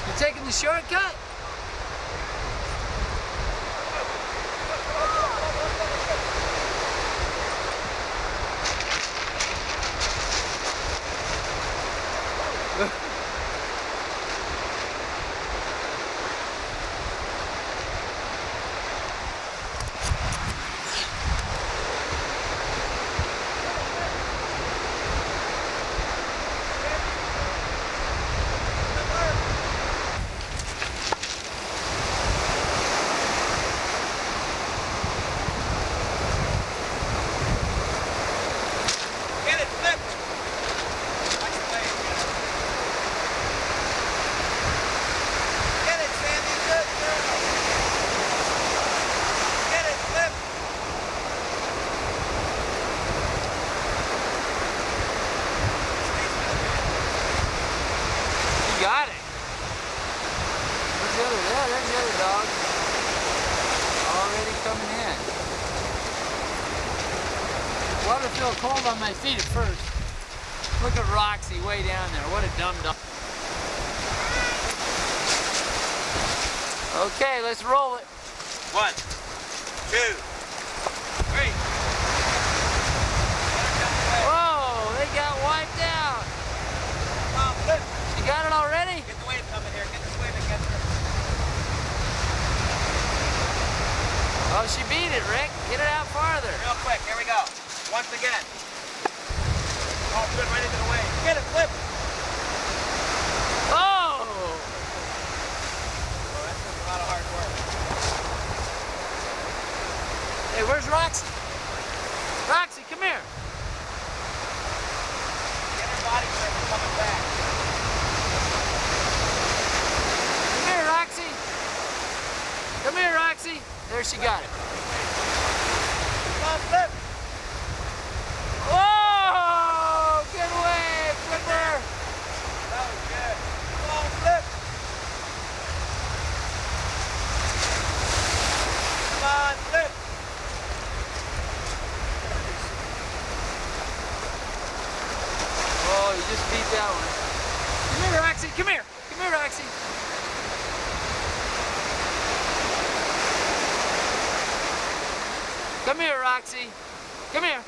You taking the shortcut? Get it flipped. Watch the wave. Get it, Sandy. Good girl. Get it flipped. You got it. Where's the other? Yeah, there's the other dog. Already coming in. Water felt cold on my feet at first. Look at Roxy way down there. What a dumb dog. Okay, let's roll it. 1, 2, 3. Whoa, they got wiped out. Come on, flip. You got it already? Get the wave coming here. Get this wave and get through. Oh, she beat it, Rick. Get it out farther. Real quick. Here we go. Once again. Oh, good. Right into the wave. Get it, flip. Oh! Oh, that's a lot of hard work. Hey, where's Roxy? Roxy, come here. Get her body surface coming back. Come here, Roxy. Come here, Roxy. There she got it. Come on, flip. Whoa! Good wave. Good just beat that one. Come here, Roxy. Come here. Come here, Roxy. Come here, Roxy. Come here.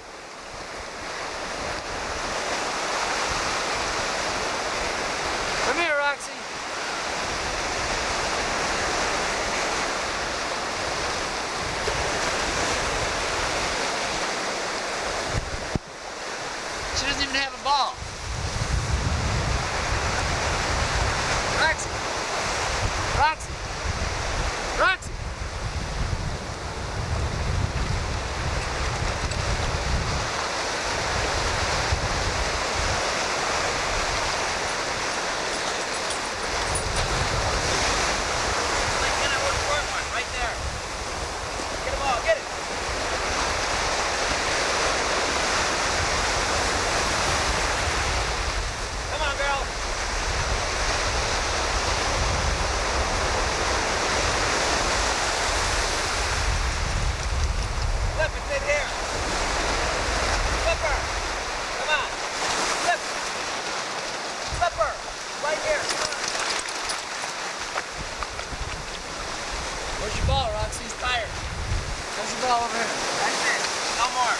Come here, Roxy. She doesn't even have a ball. Roxy. Roxy. Roxy. Where's your ball, Roxy? He's tired. Where's your ball over here? That's it. No more.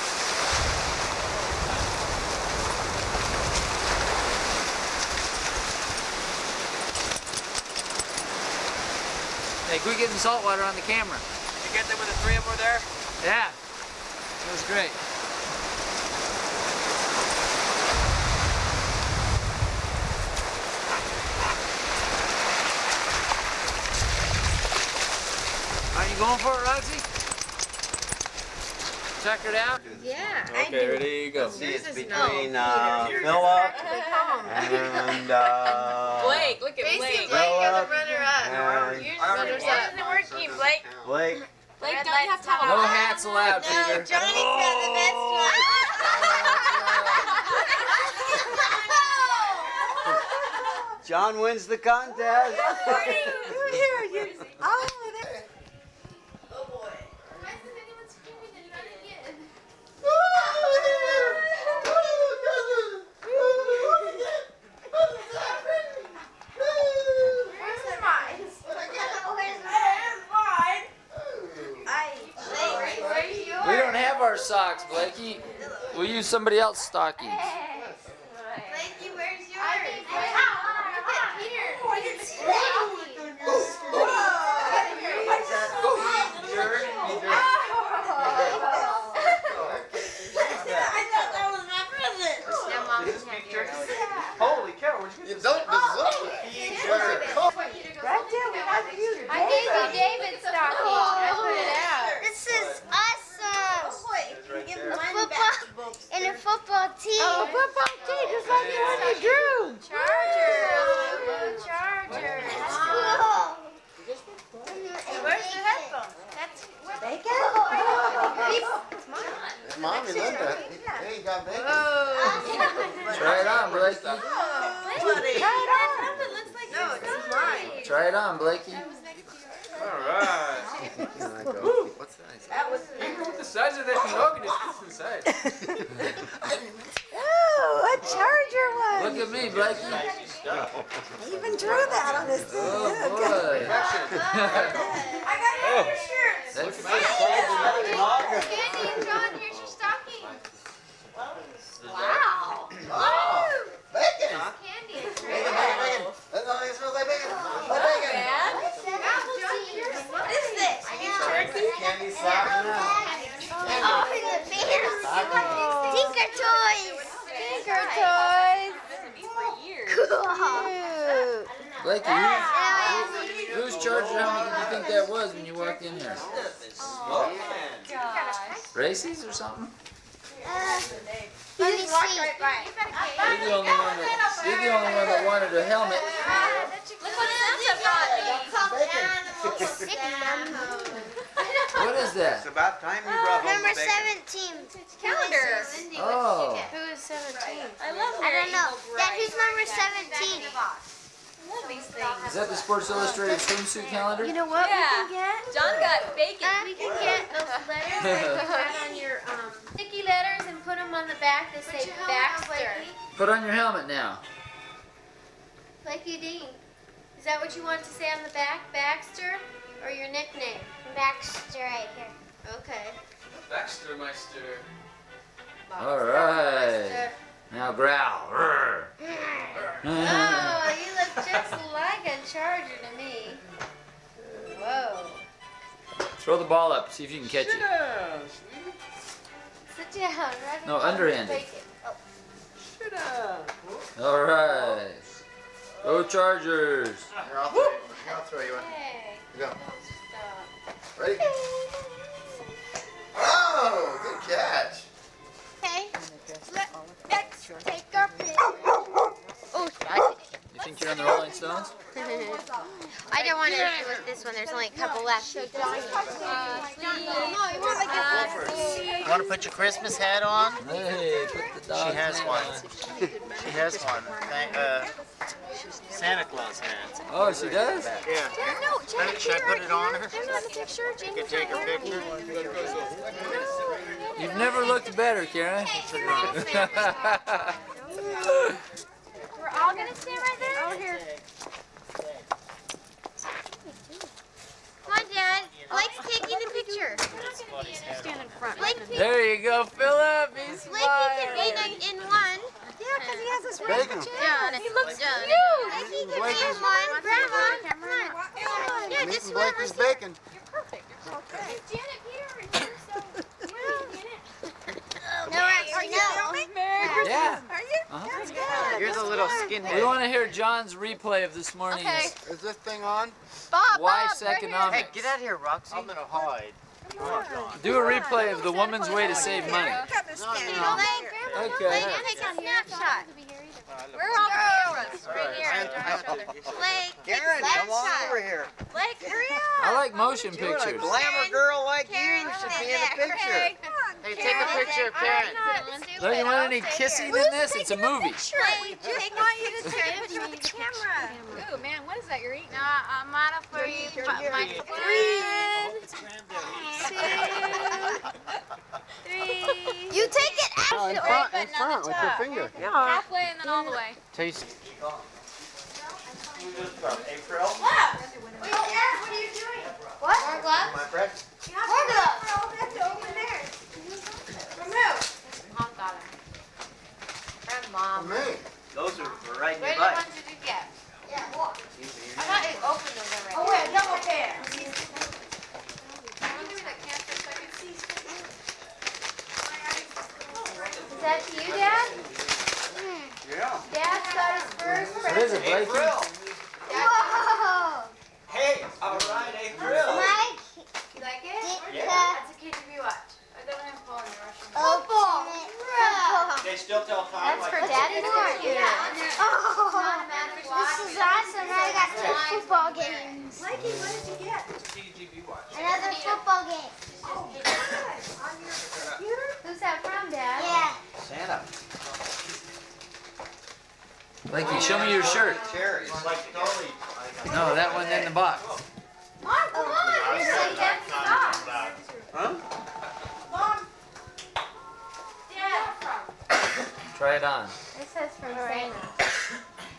Hey, quit getting salt water on the camera. You get there with the three of them were there? Yeah. That was great. Are you going for it, Roxy? Check it out? Yeah. Okay, ready, go. See, it's between Philip and Blake, look at Blake. Philip runner-up. and Wasn't working, Blake. Blake. Blake, don't you have to have a No hats allowed, Peter. Johnny's got the best one. John wins the contest. We don't have our socks, Blakey. We'll use somebody else's stockings. Blakey, where's yours? Holy cow, where'd you get this? I gave you David's stocking. I put it out. This is awesome. And a football team. Oh, football team, just like the one you drew. Chargers. Chargers. That's cool. Where's the headphones? That's Mommy, Linda. Hey, you got bacon. Try it on, Blakey. Try it on, Blakey. Alright. What size? What the size of that noggin is inside? Oh, a charger one. Look at me, Blakey. I even drew that on this thing. Oh, boy. I got your shirts. That's Candy and John, here's your stocking. Wow. Oh, bacon. Candy and Bacon, bacon, bacon. That smells like bacon. Like bacon. What is this? Candy socks. Oh, the bears. Tinker Toys. Tinker toys. Cool. Blakey, whose charger helmet did you think that was when you walked in here? Racy's or something? Let me see. You're the only one that wanted a helmet. Look what Santa brought me. What is that? It's about time you brought home Number the bacon. 17. Calendar. Oh. Who is 17? I love I don't know. Dad, who's number 17? I love these things. Is that the Sports Illustrated swimsuit calendar? You know what Yeah. we can get? John got bacon. We can get those letters that you had on your sticky letters and put them on the back, they say Baxter. Put on your helmet now. Blakey Dean. Is that what you want to say on the back? Baxter? Or your nickname? Baxter right here. Okay. Baxter Meister. All right. Now growl. Roar. Oh, you look just like a charger to me. Whoa. Throw the ball up. See if you can catch it. Sit down. Right No, underhanded. Take it. Oh. All right. Go Chargers. Here, I'll throw you in. Hey. Go. Don't stop. Ready? Oh, good catch. Okay. Let's take our pick. Oh, You think you're on the Rolling Stones? I don't want to do with this one. There's only a couple left. You want to put your Christmas hat on? Hey, put the dog. She has one. She has one. Santa Claus hat. Oh, she does? Yeah. No, Should I put it on her? There's not a picture. You can take her picture. You've never looked better, Karen. We're all going to stand right there? Over here. Come on, Dad. Blake's taking the picture. Stand in front. Blake, There you go, Philip. He's Blake, you can be in one. Yeah, because he has this Bacon. Done. He looks cute. Blake, you can be in one. Grandma, come on. Yeah, just one. Blake is bacon. Okay. Janet Peter over here, so you can get it. No, actually, no. Yeah. Are you? That's good. Here's a little skinhead. We want to hear John's replay of this morning's Is this thing on? Bob, wife's right here. economics. Hey, get out of here, Roxy. I'm gonna hide. Do a replay of the woman's way to save money. Blake, Okay. Blake, take a snapshot. We're all cameras right here. Blake, take a Karen, come on snapshot. over here. Blake, hurry up. I like motion A pictures. glamour girl like Karen, you should be in there. a picture. Hey, take a picture of Karen. Don't you want any kissing in this? It's a movie. Blake, just want you to take a picture with the camera. Ooh, man, what is that you're eating? No, I'm model for you. My 3. You take it after. In front with your finger. Halfway and then all the way. Taste. April? What? Wait, Dad, what are you doing? What? More gloves? My bread. More gloves. That's over there. From who? Mom got them. From Mom. Me. Those are for riding Where your the bike. ones did you get? Yeah, what? I thought you opened them already. Oh, wait, double pair. Is that to you, Dad? Yeah. Dad got his first What is it, Blakey? April. Whoa! Hey, all right, April. Mike, You like it? Yeah. That's a kid TV watch. I don't have a phone in Russian. football. They still tell time That's for Daddy's computer. Oh, Automatic watch. this is awesome. Now I got 2 football games. Mikey, what did you get? TGV watch. Another football game. On your computer? Who's that from, Dad? Yeah. Santa. Blakey, show me your shirt. Cherries. Like totally. No, that one in the box. Mom, come on. You say that's the box. Huh? Mom, Dad. Try it on. It says from Santa.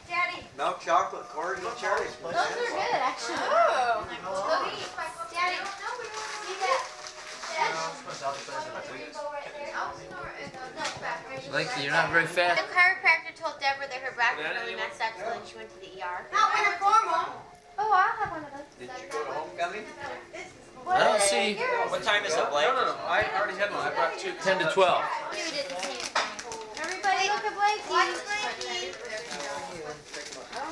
Daddy. Milk chocolate, cordial cherries. Those are good, actually. Oh. Daddy, see that? Blakey, you're not very fast. The chiropractor told Deborah that her back was really messed up, so then she went to the ER. Not winter formal. Oh, I'll have one of those. Did you go to homecoming? I don't see What time is it, Blake? No. I already had one. I brought 2. 10 to 12. You did the same thing. Everybody look at Blakey. Watch Blakey.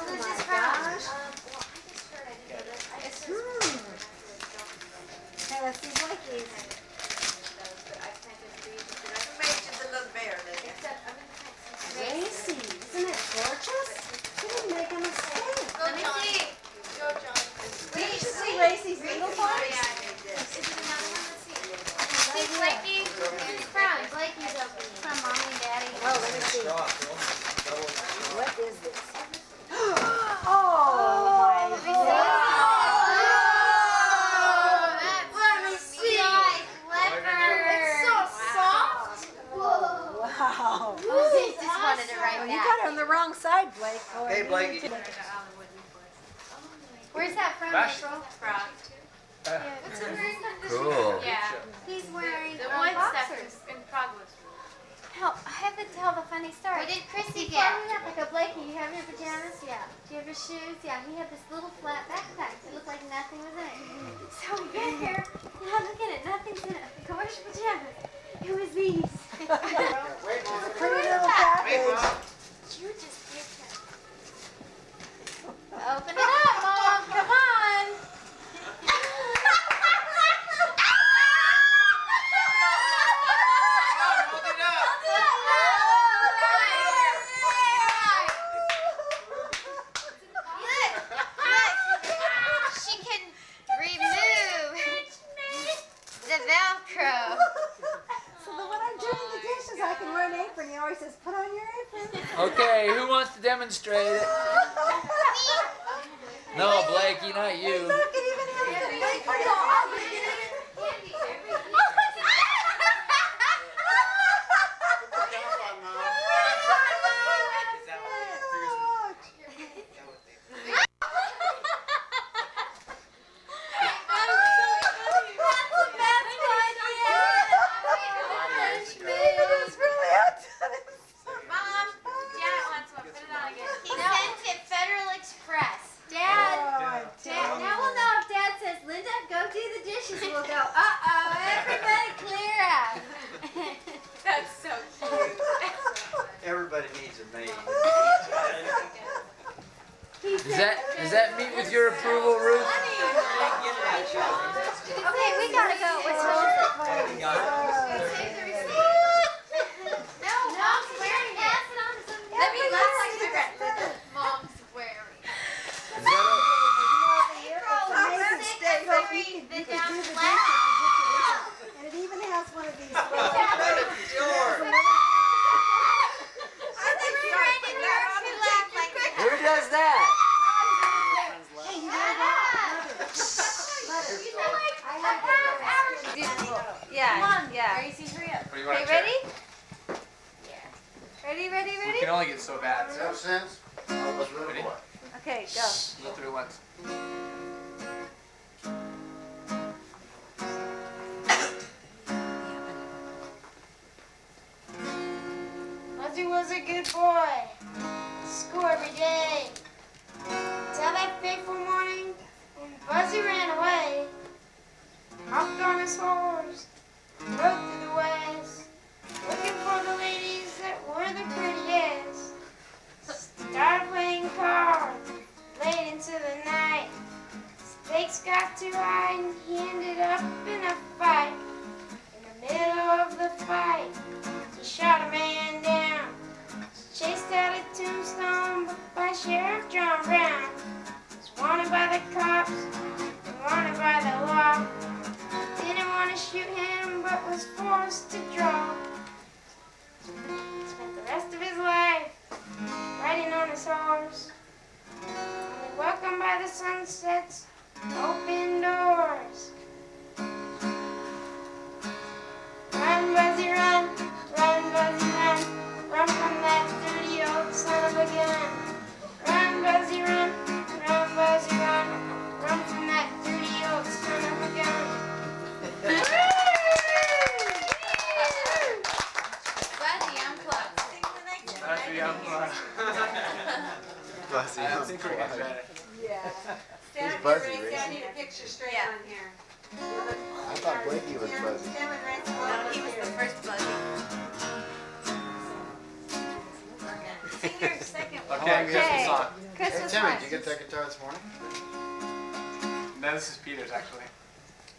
Who's this from? Hey, let's see Blakey's. Racy, isn't it gorgeous? She didn't make a mistake. Let me see. Go, John. Did you see Racy's little box? Is it another one? Let's see. See, Blakey. Who's from? Blakey's opening. From Mommy and Daddy. Oh, let me see. What is this? Oh, my God. Let me see. Clever. It's so soft. Whoa. Wow. He just wanted to write Oh, you that. got it on the wrong side, Blake. Oh, Hey, Blake. Where's that from, April? Cool. Yeah. He's wearing The wood stuff boxers. in progress. Help, I have to tell the funny story. What did Chrissy Before get? we left, I go, Blakey, you have your pajamas? Yeah. Do you have your shoes? Yeah. He had this little flat backpack. It looked like nothing was in it. So we get here, and I look at it, nothing's in it. I go, where's your pajamas? It was these. Pretty little package. You just did that. Open it up, Mom. Come on. She can remove the Velcro. So that when I'm doing the dishes, I can wear an apron. He always says, put on your apron. Okay, who wants to demonstrate it? No, Blakey, not you. Look, it even has the Mom, Janet wants one. Put it on again. He sent it Federal Express. Dad, now we'll know if Dad says, Linda, go do the dishes. We'll go, uh-oh, everybody clear out. That's so cute. Everybody needs a maid. Does that meet with your approval, Ruth? Okay, we gotta go. What's Save the receipt. No, Mom's wearing it. Pass it on to somebody. Let me else. Mom's wearing. Is that The You can down do the flat. dishes. And it even has one of these. Who does that? Yeah, yeah. Gracie, hurry up. What do you want Okay, to check? ready? Ready? We can only get so bad. Does that have sense? Oh, let's really Ready? go. Okay, go. Go through it once. Buzzy was a good boy. School every day. Till that fateful morning when Buzzy ran away. Hopped on his horse, rode through the west, looking for the ladies that were the prettiest. Started playing cards late into the night. Stakes got too high and he ended up in a fight. In the middle of the fight, he shot a man down. Chased out a tombstone by Sheriff John Brown. Was wanted by the cops and wanted by the law. Didn't want to shoot him but was forced to draw. Spent the rest of his life riding on his horse. Only welcomed by the sunset's open doors. Run, Buzzy, run, run, Buzzy, run, run from that dirty old son of a gun. Run, Buzzy, run, run, Buzzy, run, run from that dirty old son of a gun. Buzzy, unplugged. Buzzy, unplugged. Buzzy, I think we're getting better. Yeah. Who's Buzzy, I Racing? need a picture straight on here. I thought Blakey was Buzzy. No, he was the first Buzzy. Sing your second one. Okay, Christmas song. Hey, Christmas Timmy, one. did you get that guitar this morning? No, this is Peter's actually.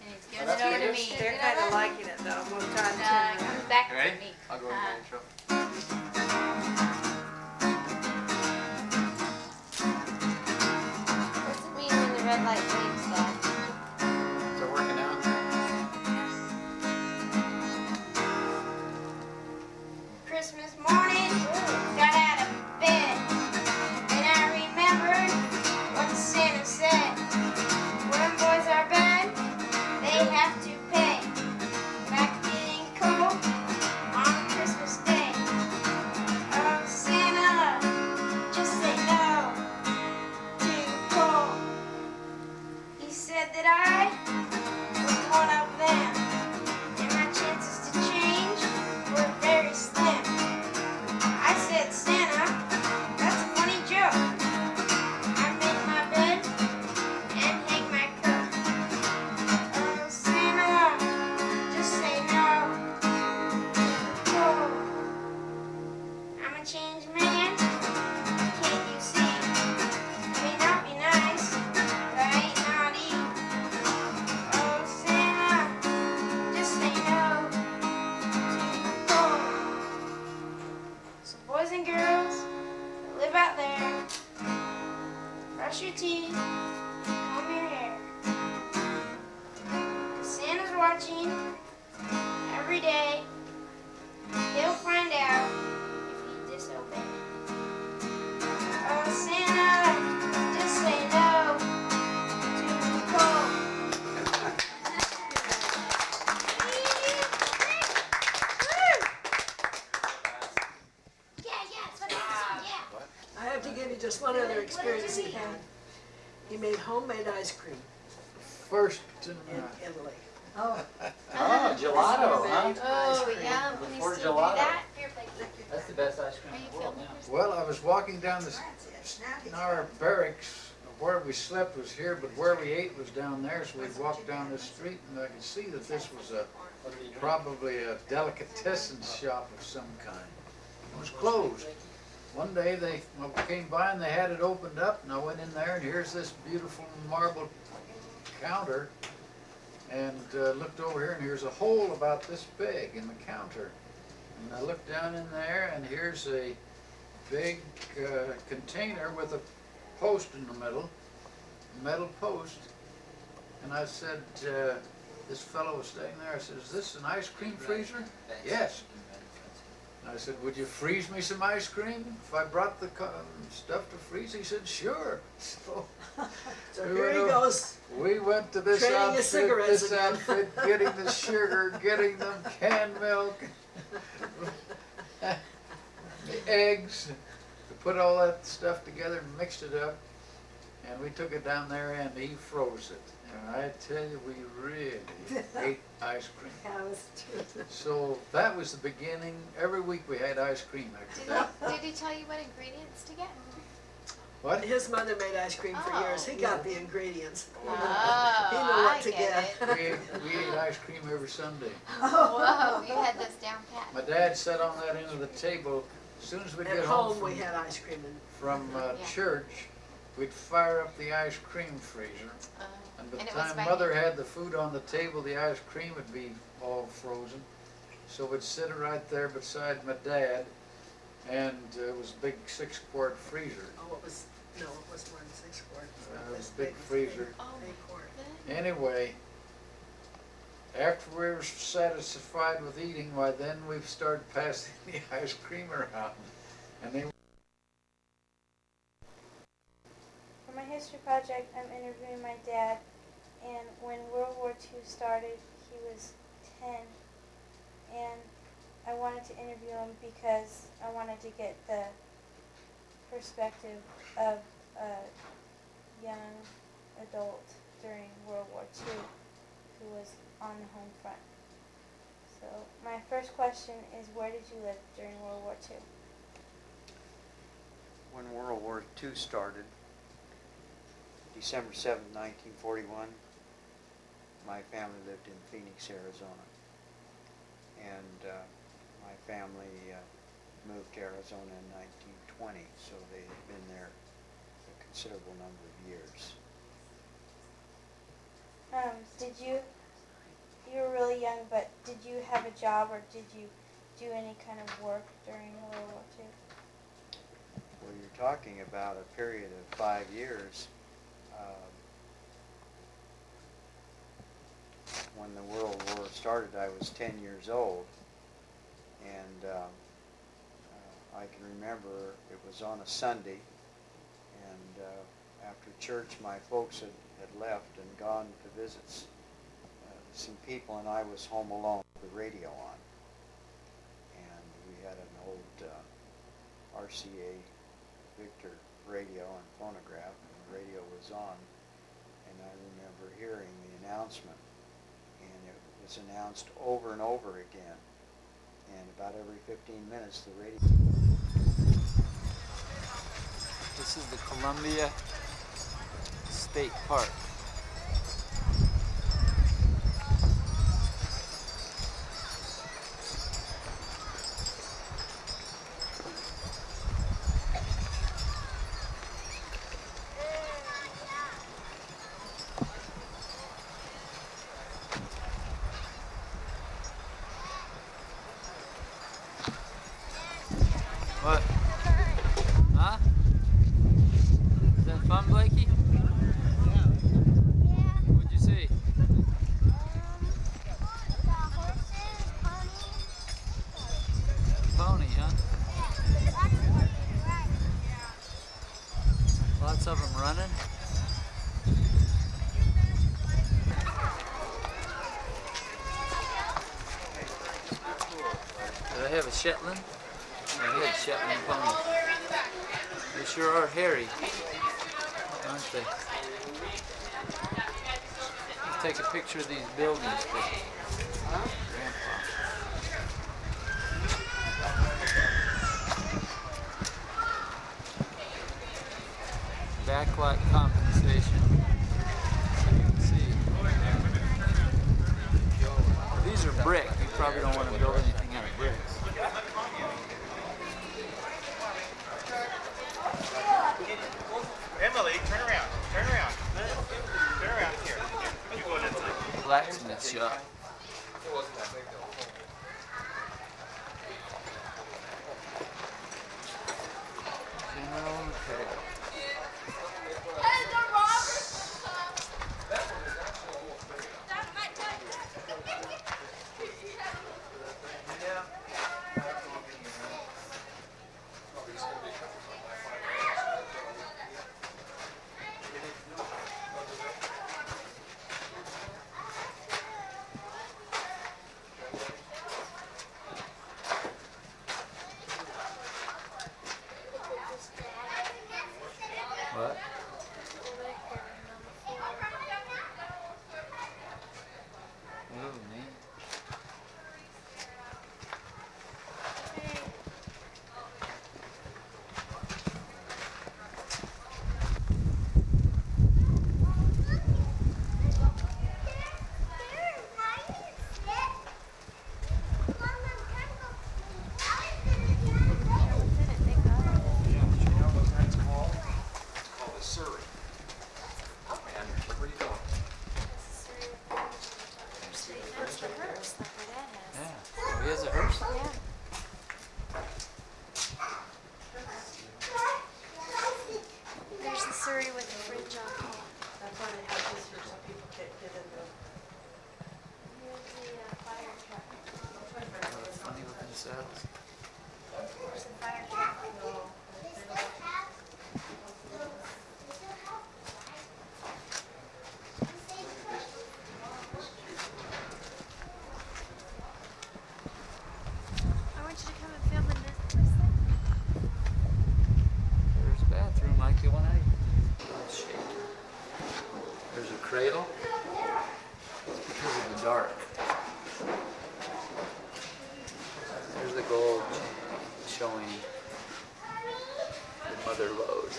And he's giving it over to me. They're kind of liking it though. Most times. It comes back You ready? to me. I'll go with my intro. What's it mean when the red light blinks, Dad? Is it working out? Christmas morning, got out of bed, and I remembered what Santa said. When boys are bad, they have to pay. Back getting cold on Christmas Day. change man? Can't you see? May not be nice, but I ain't naughty. Oh, Santa, just say no to cold. So boys and girls that live out there, brush your teeth, comb your hair. 'Cause Santa's watching every day. He'll find out if you disobey. Oh, Santa, just say no to cold. I have to give you just one other experience he had. He made homemade ice cream First in in Italy. Oh. oh, gelato, huh? Oh, yeah. Can you Before still do gelato. that? Here, thank you. That's the best ice cream in the world now. Well, I was walking down in our barracks. Where we slept was here, but where we ate was down there. So we walked down the street, and I could see that this was probably a delicatessen shop of some kind. It was closed. One day they came by and they had it opened up, and I went in there, and here's this beautiful marble counter, and looked over here, and here's a hole about this big in the counter. And I looked down in there, and here's a big container with a post in the middle, metal post. And I said, this fellow was staying there, I said, is this an ice cream freezer? Yes. And I said, would you freeze me some ice cream if I brought the stuff to freeze? He said, sure. So, Here he goes. We went to this Trading his cigarettes outfit, getting the sugar, getting them canned milk, the eggs. We put all that stuff together and mixed it up, and we took it down there and he froze it. And I tell you, we really ate ice cream. That was true. So that was the beginning. Every week we had ice cream after that. Did he tell you what ingredients to get? What? His mother made ice cream for years. He got the ingredients. Oh, He knew what to get. We ate ice cream every Sunday. Whoa, you had this down pat. My dad sat on that end of the table. As soon as we'd At get home, home we had ice cream. from church, we'd fire up the ice cream freezer. And by the time Mother had the food on the table, the ice cream would be all frozen. So we'd sit right there beside my dad, and it was a big 6-quart freezer. Oh, it was more than 6 quarts. It was a big freezer. Oh, Anyway, after we were satisfied with eating, why then we started passing the ice cream around. And they For my history project, I'm interviewing my dad, and when World War II started, he was 10, and I wanted to interview him because I wanted to get the perspective of a young adult during World War II who was on the home front. So my first question is, where did you live during World War II? When World War II started, December 7, 1941, my family lived in Phoenix, Arizona. And my family moved to Arizona in 1920, so they had been there a considerable number of years. You were really young, but did you have a job or did you do any kind of work during World War II? Well, you're talking about a period of 5 years. When the World War started, I was 10 years old, and I can remember it was on a Sunday, and after church my folks had left and gone to visit some people, and I was home alone with the radio on. And we had an old RCA Victor radio and phonograph, and the radio was on, and I remember hearing the announcement, and it was announced over and over again, and about every 15 minutes the radio... This is the Columbia State Park. What? Huh? Is that fun, Blakey? What'd you see? Pony, huh? Lots of them running. Do they have a Shetland? Yeah, they have Shetland ponies. They sure are hairy, aren't they? Let's take a picture of these buildings for Grandpa. Backlight compensation. So you can see. These are brick. You probably don't want to build anything out of bricks. Emily, turn around. Turn around. Turn around here. You go inside. Blacksmith shop. General repair. What? Ooh, neat. He has a hearse? Yeah. There's the Surrey with the fringe on top. That's why they have this here so people can't get in there. Here's the fire truck. Funny looking saddles. There's the fire truck. I want you to come and film in this place there. There's a bathroom like the one I used. There's a cradle. It's because of the dark. There's the gold showing the mother lode.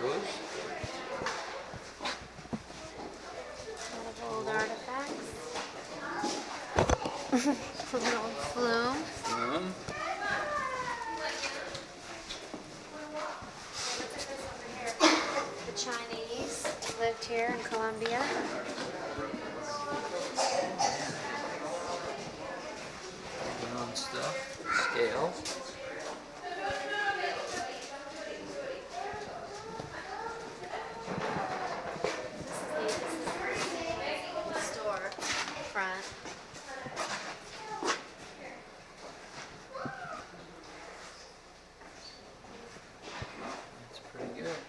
Those. A lot of old artifacts. A little flume. The Chinese lived here in Colombia. Brown stuff. Scales. The store front. That's pretty good.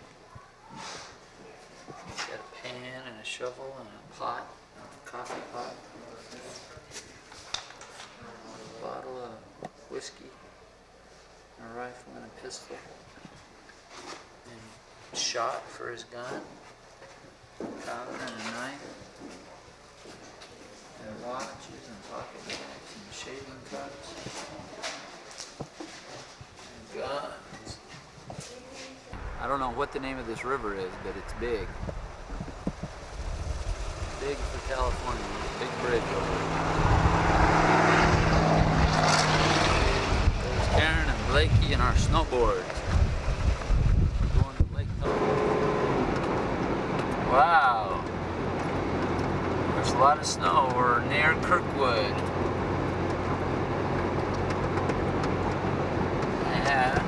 It's got a pan and a shovel and a pot, a coffee pot. A bottle of whiskey, a rifle and a pistol, and shot for his gun, powder and a knife, and watches and pocket knives and shaving cups, and guns. I don't know what the name of this river is, but it's big. Big for California. Big bridge over it. There's Karen and Blakey and our snowboards. We're going to Lake Tahoe. Wow. There's a lot of snow. We're near Kirkwood. And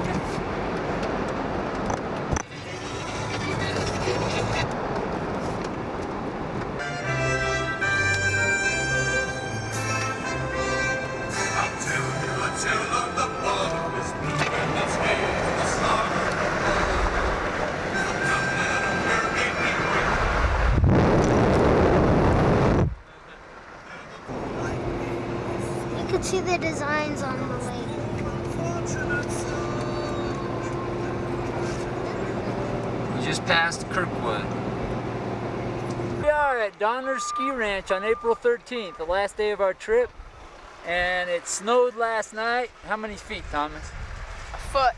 you could see the designs on the lake. we just passed Kirkwood. We are at Donner's Ski Ranch on April 13th, the last day of our trip. And it snowed last night. How many feet, Thomas? A foot.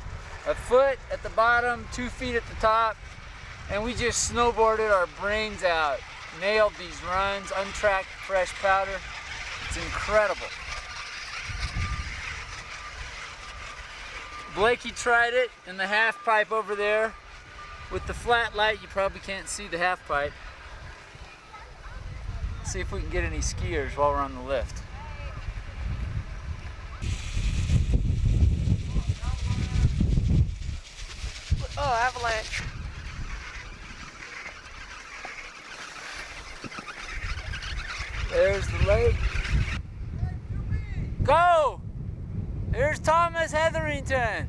A foot at the bottom, 2 feet at the top. And we just snowboarded our brains out. Nailed these runs, untracked fresh powder. It's incredible. Blakey tried it in the half pipe over there. With the flat light, you probably can't see the half pipe. Let's see if we can get any skiers while we're on the lift. Oh, avalanche. There's the lake. Go! Here's Thomas Hetherington.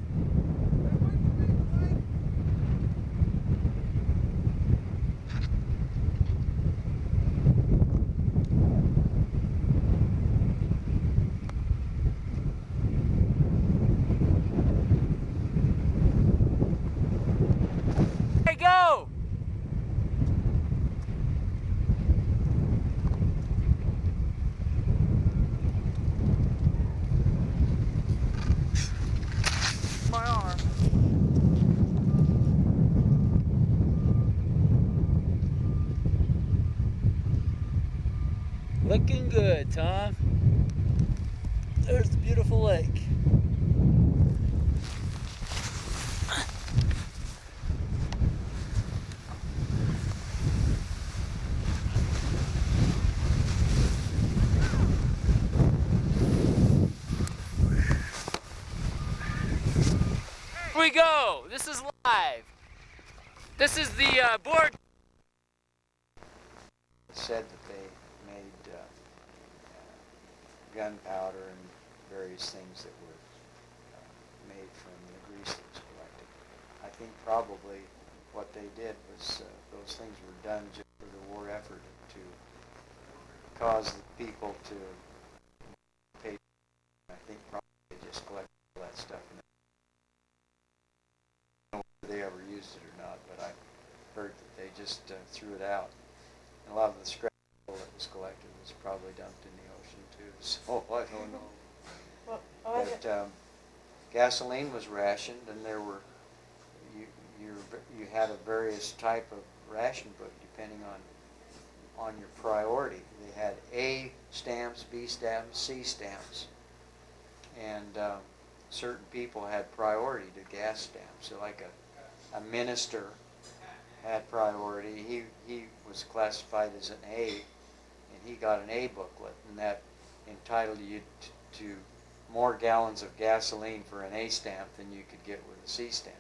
Hey, go! My arm. Looking good, Tom. There's the beautiful lake. Here we go. This is live. This is the board. Said that they made gunpowder and various things that were made from the grease that was collected. I think probably what they did was those things were done just for the war effort to cause the people to pay. I think probably they just collected all that stuff. And I don't know whether they ever used it or not, but I heard that they just threw it out. And a lot of the scrap that was collected was probably dumped in the ocean too, so I don't know. Well, But gasoline was rationed, and there were you had a various type of ration book depending on your priority. They had A stamps, B stamps, C stamps, and certain people had priority to gas stamps. So like a minister had priority. He was classified as an A, and he got an A booklet, and that entitled you to more gallons of gasoline for an A stamp than you could get with a C stamp.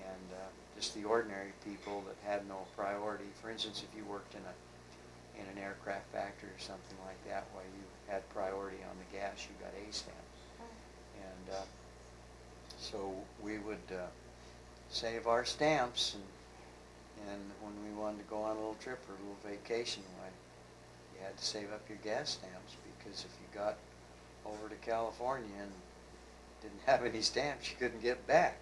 And just the ordinary people that had no priority. For instance, if you worked in an aircraft factory or something like that, while you had priority on the gas, you got A stamp. And so we would save our stamps, and when we wanted to go on a little trip or a little vacation, why, you had to save up your gas stamps, because if you got over to California and didn't have any stamps, you couldn't get back.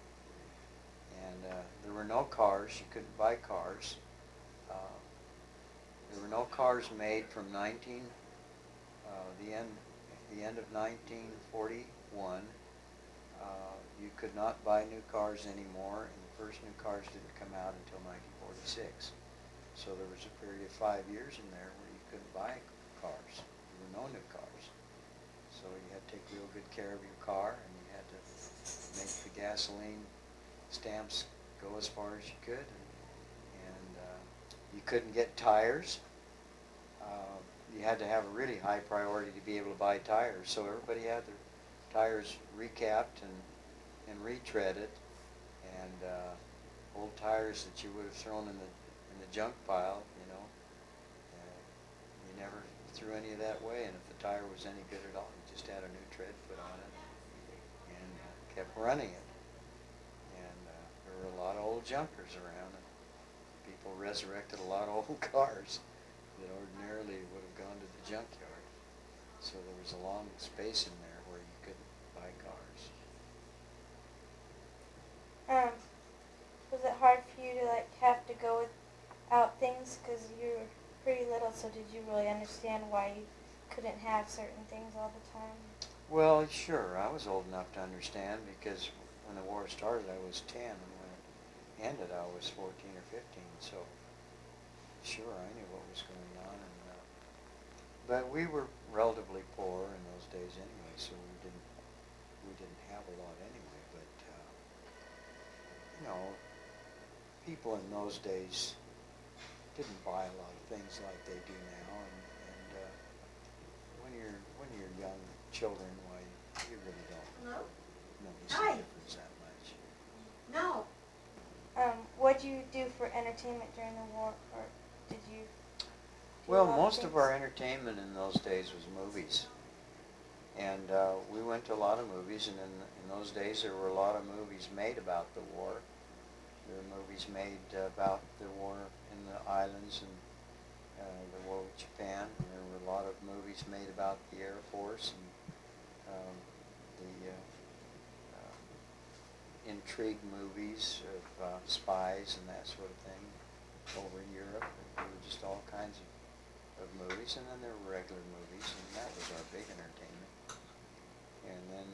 And there were no cars. You couldn't buy cars. There were no cars made from the end of 1941. You could not buy new cars anymore, and the first new cars didn't come out until 1946. So there was a period of 5 years in there where you couldn't buy cars. There were no new cars. So you had to take real good care of your car, and you had to make the gasoline stamps go as far as you could. And you couldn't get tires. you had to have a really high priority to be able to buy tires. So everybody had their tires recapped and retreaded, and old tires that you would have thrown in the junk pile, you never threw any of that away. And if the tire was any good at all, you just had a new tread put on it and kept running it. And there were a lot of old junkers around, and people resurrected a lot of old cars that ordinarily would have gone to the junkyard. So there was a long space in there where you couldn't buy cars. Was it hard for you to have to go without things because you were pretty little? So did you really understand why you couldn't have certain things all the time? Well, sure. I was old enough to understand because when the war started, I was 10, and when it ended, I was 14 or 15. So sure, I knew what was going on. But we were relatively poor in those days anyway, so we didn't have a lot anyway. But people in those days didn't buy a lot of things like they do now, and when you're young children, why you really don't notice the difference that much. No. What did you do for entertainment during the war, or did you? Well, most of our entertainment in those days was movies, and we went to a lot of movies. And in those days, there were a lot of movies made about the war. There were movies made about the war in the islands and the war with Japan. There were a lot of movies made about the Air Force and the intrigue movies of spies and that sort of thing over in Europe. There were just all kinds of movies, and then there were regular movies, and that was our big entertainment. And then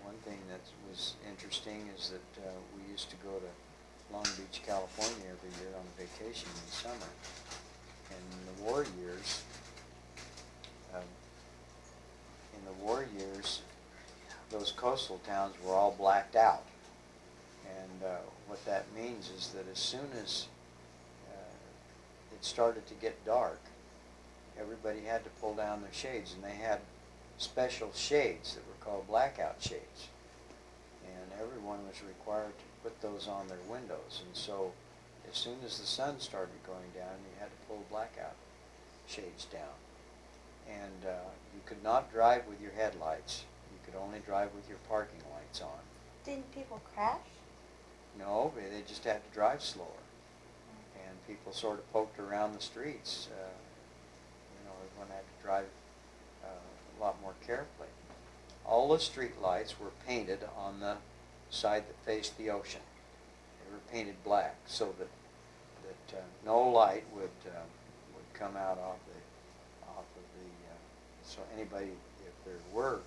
one thing that was interesting is that we used to go to Long Beach, California every year on a vacation in the summer. And in the war years, those coastal towns were all blacked out. And what that means is that as soon as it started to get dark, everybody had to pull down their shades, and they had special shades that were called blackout shades. And everyone was required to put those on their windows. And so as soon as the sun started going down, you had to pull blackout shades down. And you could not drive with your headlights. You could only drive with your parking lights on. Didn't people crash? No, they just had to drive slower. And people sort of poked around the streets. Everyone had to drive a lot more carefully. All the street lights were painted on the side that faced the ocean. They were painted black so that no light would come out off of the so anybody, if there were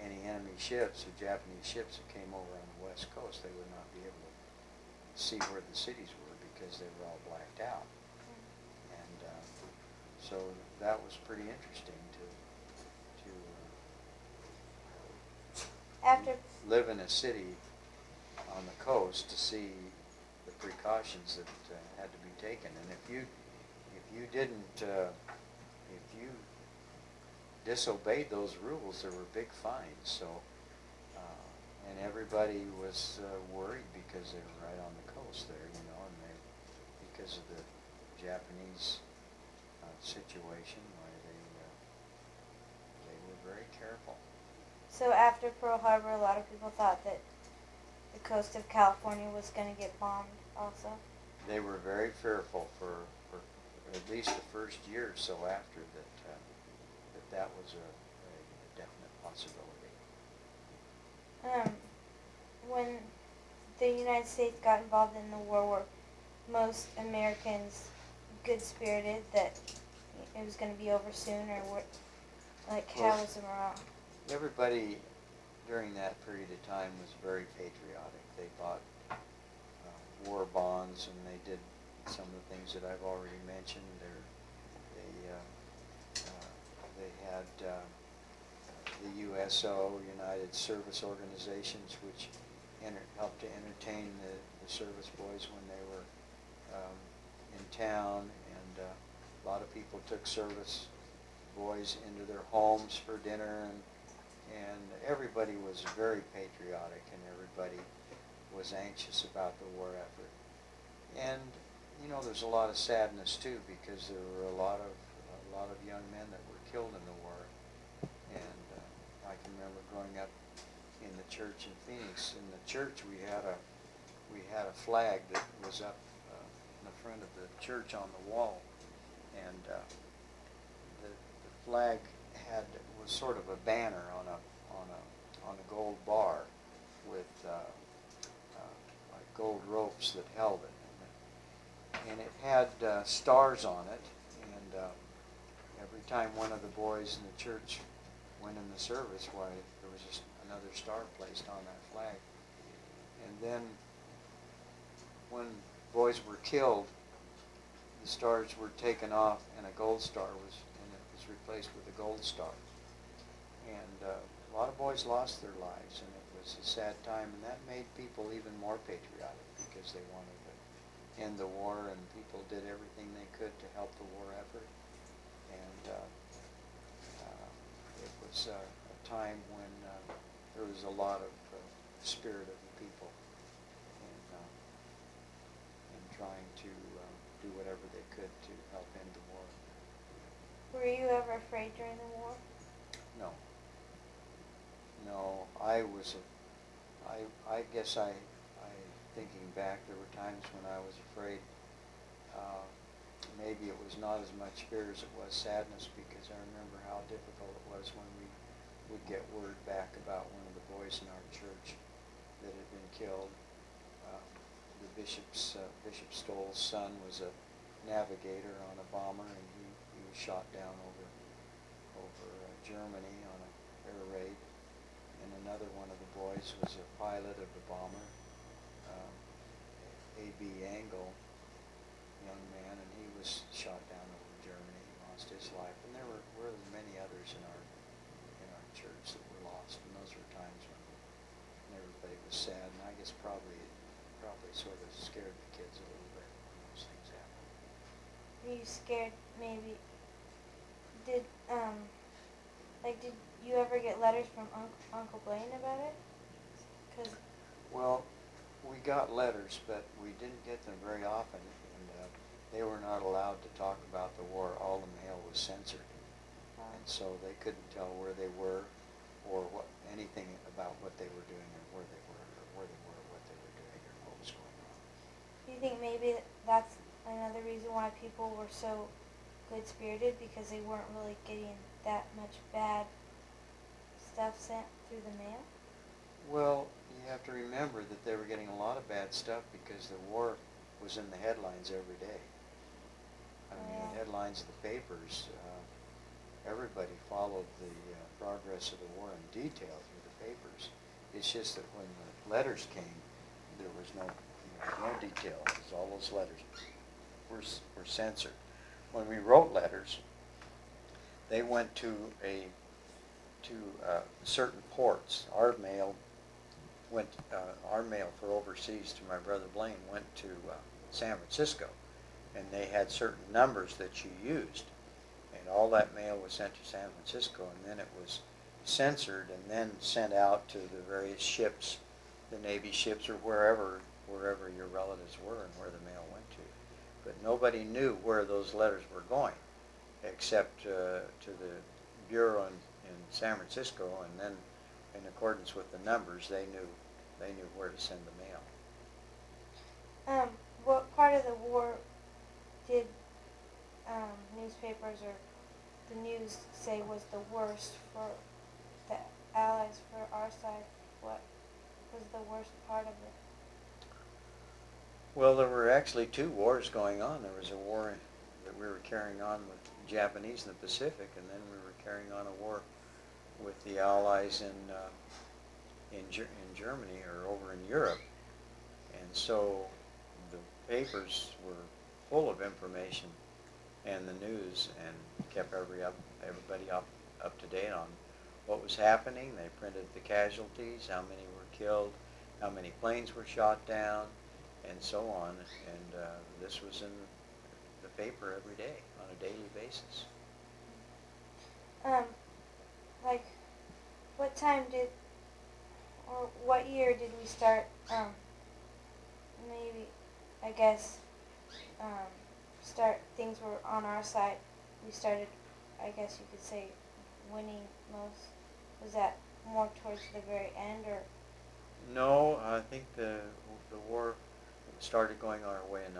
any enemy ships or Japanese ships that came over on the west coast, they would not be able to see where the cities were because they were all blacked out. And so that was pretty interesting to live in a city on the coast to see the precautions that had to be taken. And if you disobeyed those rules, there were big fines. So and everybody was worried because they were right on the coast there, and because of the Japanese situation, why they were very careful. So after Pearl Harbor, a lot of people thought that the coast of California was going to get bombed also? They were very fearful for at least the first year or so after that was a definite possibility. When the United States got involved in the war, were most Americans good-spirited that it was going to be over soon, or how was the morale? Everybody during that period of time was very patriotic. They bought war bonds, and they did some of the things that I've already mentioned. They had the USO, United Service Organizations, which helped to entertain the service boys when they were in town, and a lot lot of people took service boys into their homes for dinner, and everybody was very patriotic, and everybody was anxious about the war effort. And you know, there's a lot of sadness too, because there were a lot of young men that were killed in the war. And I can remember growing up in the church in Phoenix. In the church, we had a flag that was up in the front of the church on the wall, and the flag was sort of a banner on a gold bar with like gold ropes that held it. And it had stars on it, and every time one of the boys in the church went in the service, why, there was just another star placed on that flag. And then when boys were killed, the stars were taken off, and a gold star was replaced with a gold star. And a lot of boys lost their lives, and it was a sad time, and that made people even more patriotic, because they wanted to end the war, and people did everything they could to help the war effort. And it was a time when there was a lot of spirit of the people in trying to do whatever they could to help end the war. Were you ever afraid during the war? No. No, I guess thinking back, there were times when I was afraid. Maybe it was not as much fear as it was sadness, because I remember how difficult it was when we would get word back about one of the boys in our church that had been killed. The Bishop Stoll's son was a navigator on a bomber, and he was shot down over Germany on an air raid. And another one of the boys was a pilot of the bomber, A.B. Angle, young man, and he was shot down over Germany. He lost his life, and there were many others in our church that were lost. And those were times when everybody was sad, and I guess probably sort of scared the kids a little bit when those things happened. Were you scared? Maybe did you ever get letters from Uncle Blaine about it? Well, we got letters, but we didn't get them very often, and they were not allowed to talk about the war. All the mail was censored, and so they couldn't tell where they were, or anything about what they were doing, or where they were, what they were doing, or what was going on. Do you think maybe that's another reason why people were so good-spirited, because they weren't really getting that much bad stuff sent through the mail? Well, you have to remember that they were getting a lot of bad stuff because the war was in the headlines every day. I mean, the headlines of the papers, everybody followed the progress of the war in detail through the papers. It's just that when the letters came, there was no detail. All those letters were censored. When we wrote letters, they went to certain ports. Our mail for overseas to my brother Blaine went to San Francisco, and they had certain numbers that you used, and all that mail was sent to San Francisco, and then it was censored and then sent out to the various ships, the Navy ships, or wherever your relatives were and where the mail went to. But nobody knew where those letters were going, except to the bureau in San Francisco, and then in accordance with the numbers, they knew where to send the mail. What part of the war did newspapers or the news say was the worst for the Allies, for our side? What was the worst part of it? Well, there were actually two wars going on. There was a war that we were carrying on with the Japanese in the Pacific, and then we were carrying on a war with the Allies in Germany, or over in Europe. And so the papers were full of information, and the news, and kept everybody up to date on what was happening. They printed the casualties, how many were killed, how many planes were shot down, and so on. And this was in the paper every day, on a daily bases. Like, what time did, or what year did we start, maybe, I guess, things were on our side. We started, I guess you could say, winning most. Was that more towards the very end, or? No, I think the war started going our way in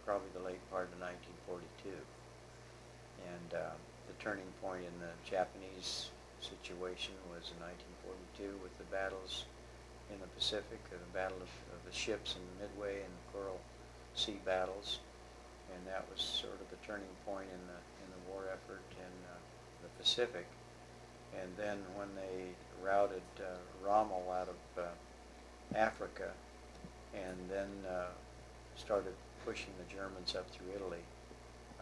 probably the late part of 1942, and the turning point in the Japanese situation was in 1942 with the battles in the Pacific, the battle of the ships in Midway and the Coral Sea battles, and that was sort of the turning point in the war effort in the Pacific. And then when they routed Rommel out of Africa, and then started pushing the Germans up through Italy,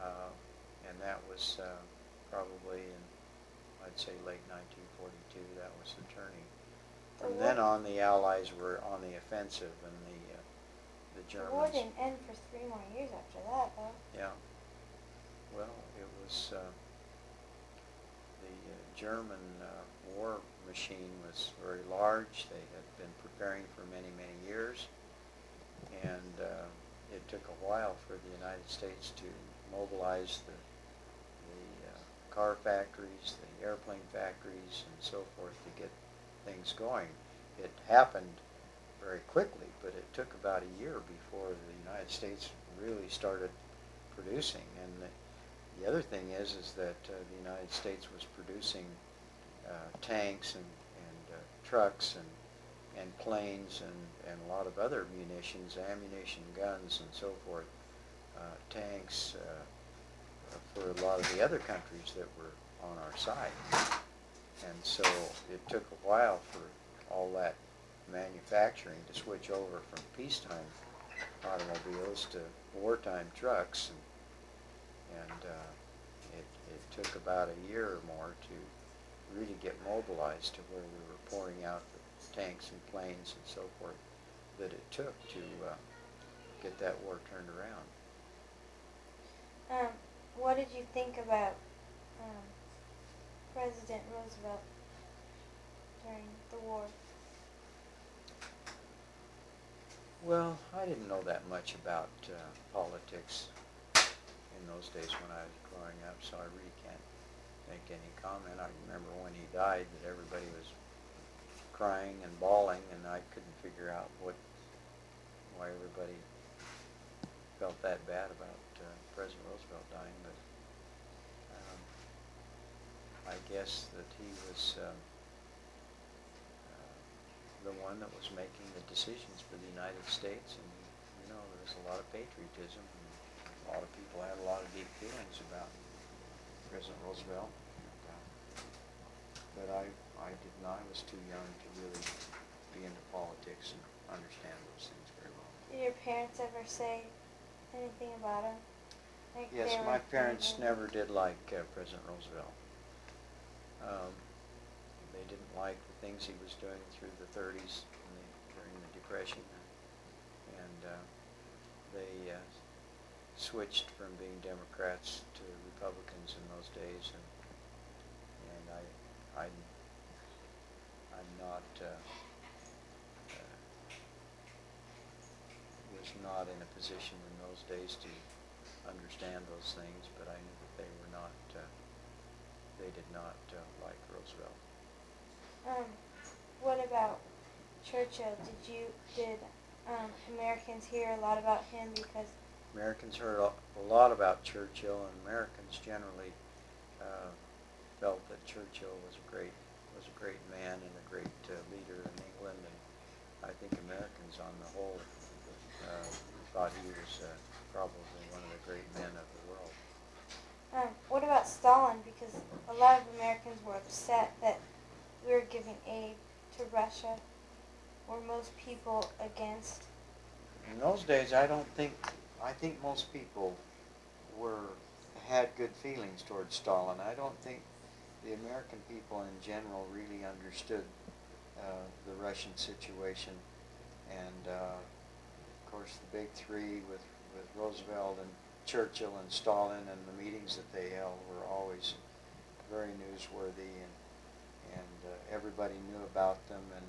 and that was probably in, I'd say, late 1942. That was the turning. From then on, the Allies were on the offensive, and the Germans. The war didn't end for 3 more years after that, though. Yeah. Well, it was the German war machine was very large. They had been preparing for many, many years, and it took a while for the United States to mobilize the car factories, the airplane factories, and so forth to get things going. It happened very quickly, but it took about a year before the United States really started producing. And the other thing is that the United States was producing tanks and trucks and planes and a lot of other munitions, ammunition, guns, and so forth, tanks for a lot of the other countries that were on our side. And so it took a while for all that manufacturing to switch over from peacetime automobiles to wartime trucks, and it took about a year or more to really get mobilized to where we were pouring out the tanks and planes and so forth that it took to get that war turned around. What did you think about President Roosevelt during the war? Well, I didn't know that much about politics in those days when I was growing up, so I really can't make any comment. I remember when he died that everybody was crying and bawling, and I couldn't figure out why everybody felt that bad about President Roosevelt dying, but I guess that he was the one that was making the decisions for the United States, and there was a lot of patriotism, and a lot of people had a lot of deep feelings about President Roosevelt. But I was too young to really be into politics and understand those things very well. Did your parents ever say anything about him? Like yes, my parents never did like President Roosevelt. They didn't like the things he was doing through the 30s during the Depression, and they switched from being Democrats to Republicans in those days, and I'm not was not in a position in those days to understand those things, but I knew that they were not they did not like Roosevelt. What about Churchill? Did Americans hear a lot about him because? Americans heard a lot about Churchill, and Americans generally felt that Churchill was a great man and a great leader in England, and I think Americans on the whole thought he was probably one of the great men of the world. What about Stalin? Because a lot of Americans were upset that we were giving aid to Russia. Were most people against? In those days, I think most people had good feelings towards Stalin. I don't think the American people in general really understood the Russian situation, and of course the big three with Roosevelt Churchill and Stalin and the meetings that they held were always very newsworthy, and everybody knew about them, and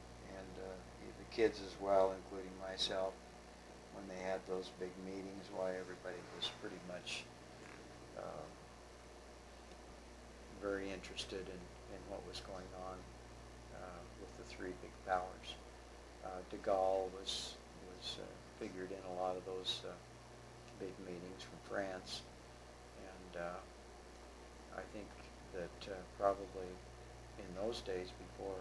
the kids as well, including myself, when they had those big meetings, why everybody was pretty much very interested in what was going on with the three big powers. De Gaulle was figured in a lot of those big meetings from France, and I think that probably in those days, before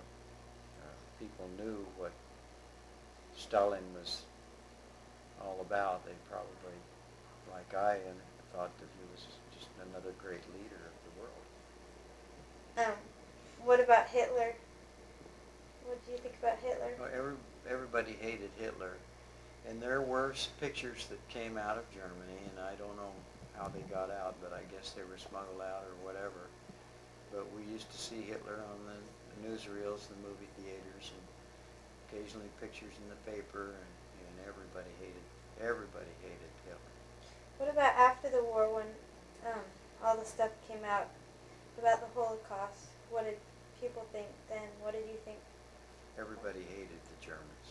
people knew what Stalin was all about, they probably, like I, thought that he was just another great leader of the world. What about Hitler? What do you think about Hitler? Well, everybody hated Hitler, and there were pictures that came out of Germany, and I don't know how they got out, but I guess they were smuggled out or whatever. But we used to see Hitler on the newsreels, the movie theaters, and occasionally pictures in the paper, and everybody hated Hitler. What about after the war, when all the stuff came out about the Holocaust? What did people think then? What did you think? Everybody hated the Germans.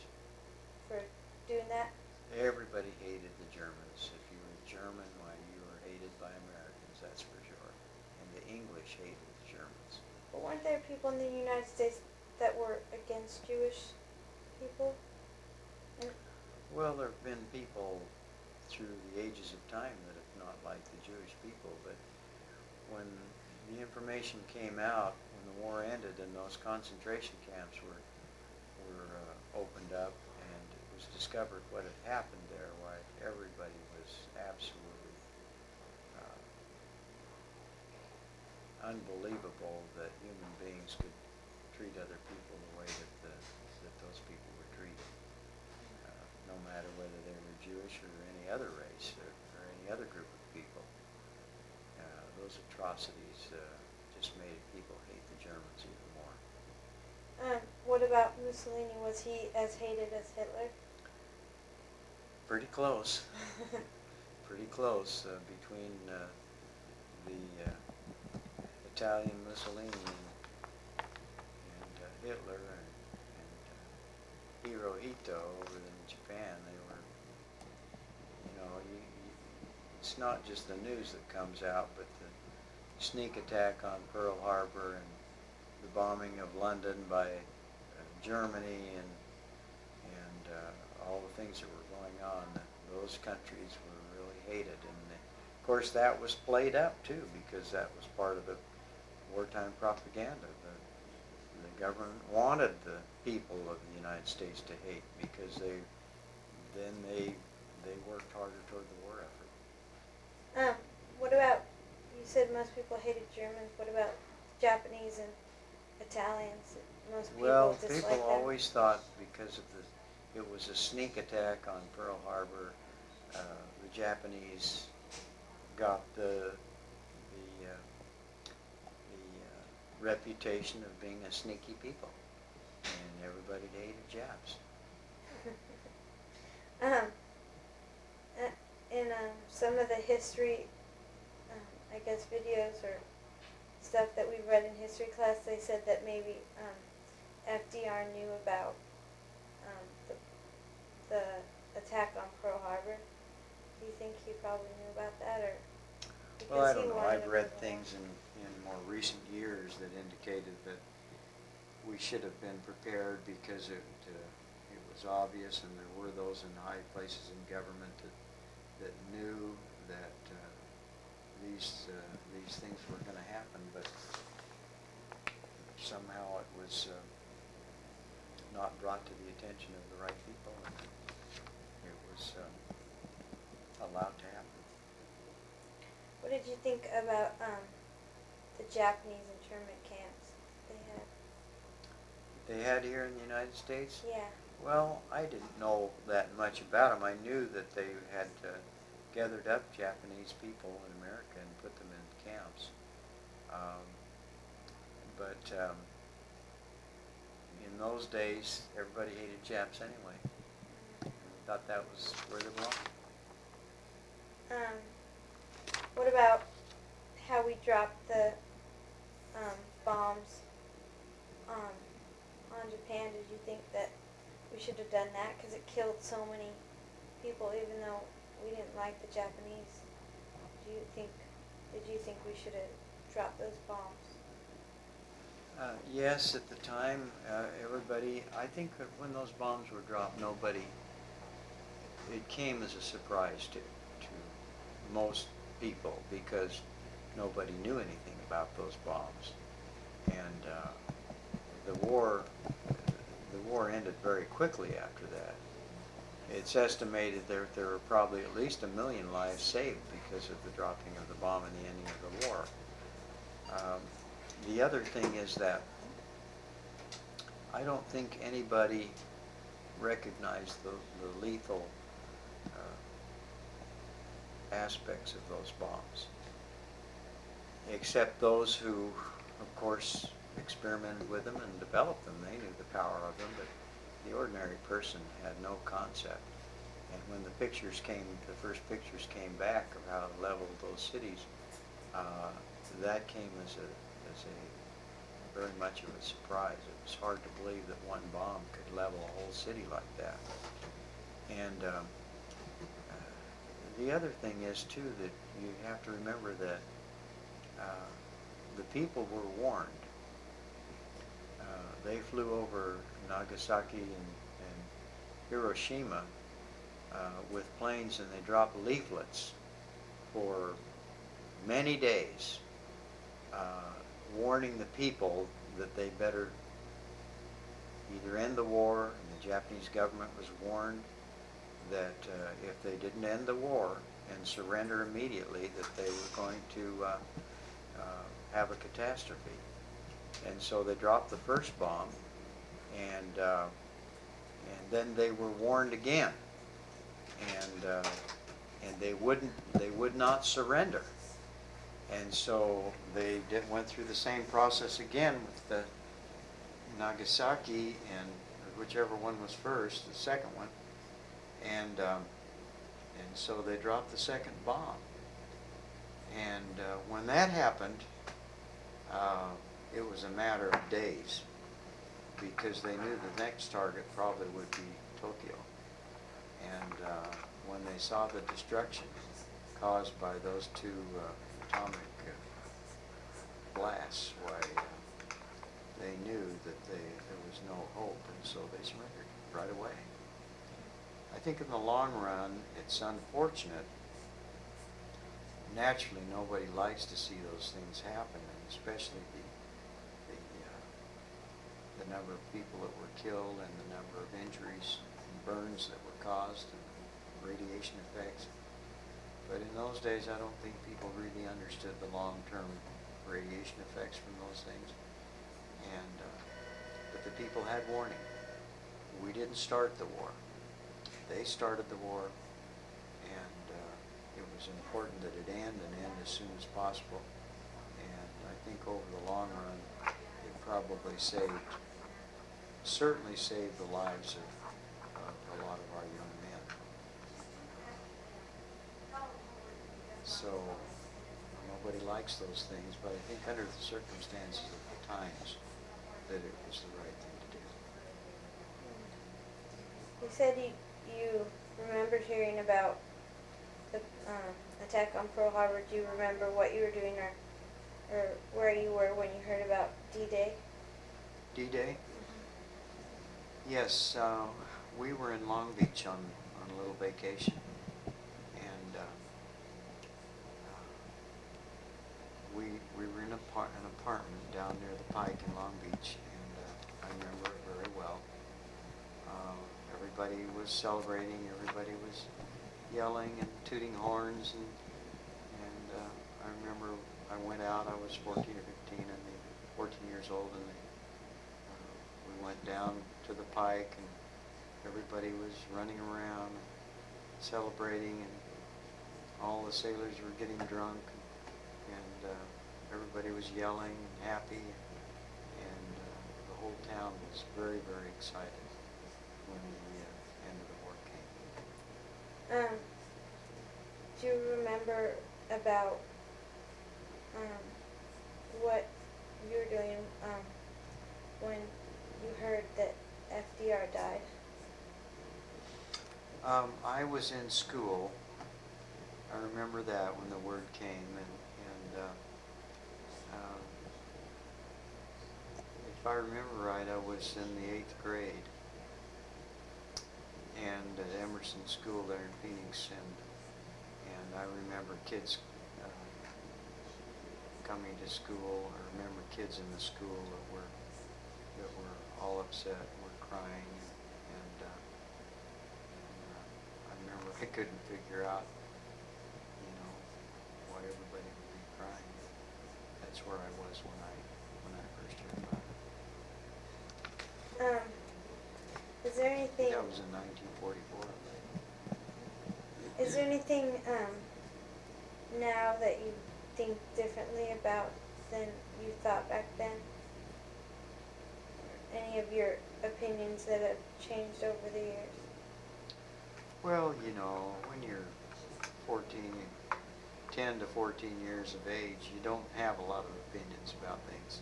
For doing that? Everybody hated the Germans. If you were German, why, you were hated by Americans, that's for sure. And the English hated the Germans. But weren't there people in the United States that were against Jewish people? Well, there have been people through the ages of time that have not liked the Jewish people, but when the information came out, when the war ended and those concentration camps were opened up, and it was discovered what had happened there, why everybody was absolutely unbelievable that human beings could treat other people the way that those people were treated, no matter whether they were Jewish or any other race or any other group of people. Those atrocities just made people hate the Germans even more. What about Mussolini? Was he as hated as Hitler? Pretty close. Pretty close between the Italian Mussolini and Hitler and Hirohito over in Japan. They were, it's not just the news that comes out, but the sneak attack on Pearl Harbor and the bombing of London by Germany and all the things that were going on. Those countries were really hated, and of course that was played up too, because that was part of the wartime propaganda. The government wanted the people of the United States to hate, because they worked harder toward the war effort. What about, you said most people hated Germans, what about Japanese and Italians? Most people disliked them. People always thought, because of it was a sneak attack on Pearl Harbor, the Japanese got the reputation of being a sneaky people, and everybody hated Japs. In some of the history, I guess videos or stuff that we read in history class, they said that maybe FDR knew about the attack on Pearl Harbor. Do you think he probably knew about that, or? Well, I don't know. I've read things in more recent years that indicated that we should have been prepared, because it was obvious, and there were those in high places in government that knew that these things were going to happen, but somehow it was not brought to the attention of the right people, and it was allowed to happen. What did you think about the Japanese internment camps they had here in the United States? Yeah. Well, I didn't know that much about them. I knew that they had gathered up Japanese people in America and put them in camps. But in those days, everybody hated Japs anyway. And thought that was where they belonged. What about how we dropped the bombs on Japan? Did you think that we should have done that? Because it killed so many people, even though we didn't like the Japanese. Did you think we should have dropped those bombs? Yes, at the time, everybody, I think that when those bombs were dropped, it came as a surprise to most people because nobody knew anything about those bombs. And the war ended very quickly after that. It's estimated there were probably at least 1 million lives saved because of the dropping of the bomb and the ending of the war. The other thing is that I don't think anybody recognized the lethal aspects of those bombs, except those who, of course, experimented with them and developed them. They knew the power of them, but the ordinary person had no concept. And when the first pictures came back of how it leveled those cities, that came as a very much of a surprise. It was hard to believe that one bomb could level a whole city like that. And the other thing is too that you have to remember that the people were warned. They flew over Nagasaki and Hiroshima with planes, and they dropped leaflets for many days warning the people that they better either end the war, and the Japanese government was warned that if they didn't end the war and surrender immediately, that they were going to have a catastrophe. And so they dropped the first bomb, and then they were warned again, and they would not surrender. And so they went through the same process again with the Nagasaki, and whichever one was first, the second one, and so they dropped the second bomb. And when that happened, it was a matter of days, because they knew the next target probably would be Tokyo. And when they saw the destruction caused by those two atomic blasts, why, they knew that there was no hope, and so they surrendered right away. I think in the long run, it's unfortunate. Naturally, nobody likes to see those things happen, and especially the number of people that were killed and the number of injuries and burns that were caused and radiation effects. But in those days, I don't think people really understood the long-term radiation effects from those things. And but the people had warning. We didn't start the war. They started the war, and it was important that it end as soon as possible. And I think over the long run, it probably certainly saved the lives of a lot of our young men. So nobody likes those things, but I think under the circumstances of the times, that it was the right thing to do. You said you remembered hearing about the attack on Pearl Harbor. Do you remember what you were doing or where you were when you heard about D-Day? D-Day? Yes, we were in Long Beach on a little vacation, and we were in an apartment down near the Pike in Long Beach, and I remember it very well. Everybody was celebrating, everybody was yelling and tooting horns, and I remember I went out, I was 14 or 15, and 14 years old, and we went down to the Pike, and everybody was running around celebrating, and all the sailors were getting drunk, and everybody was yelling and happy, and the whole town was very, very excited when the end of the war came. Do you remember about what you were doing when you heard that FDR died. I was in school. I remember that when the word came, and if I remember right, I was in the 8th grade, and at Emerson School there in Phoenix, and I remember kids coming to school. I remember kids in the school that were all upset, were crying, and I remember I couldn't figure out, why everybody would be crying. That's where I was when I first heard about it. Is there anything? That was in 1944. Is there anything now that you think differently about than you thought back then? Any of your opinions that have changed over the years? Well, when you're 10 to 14 years of age, you don't have a lot of opinions about things.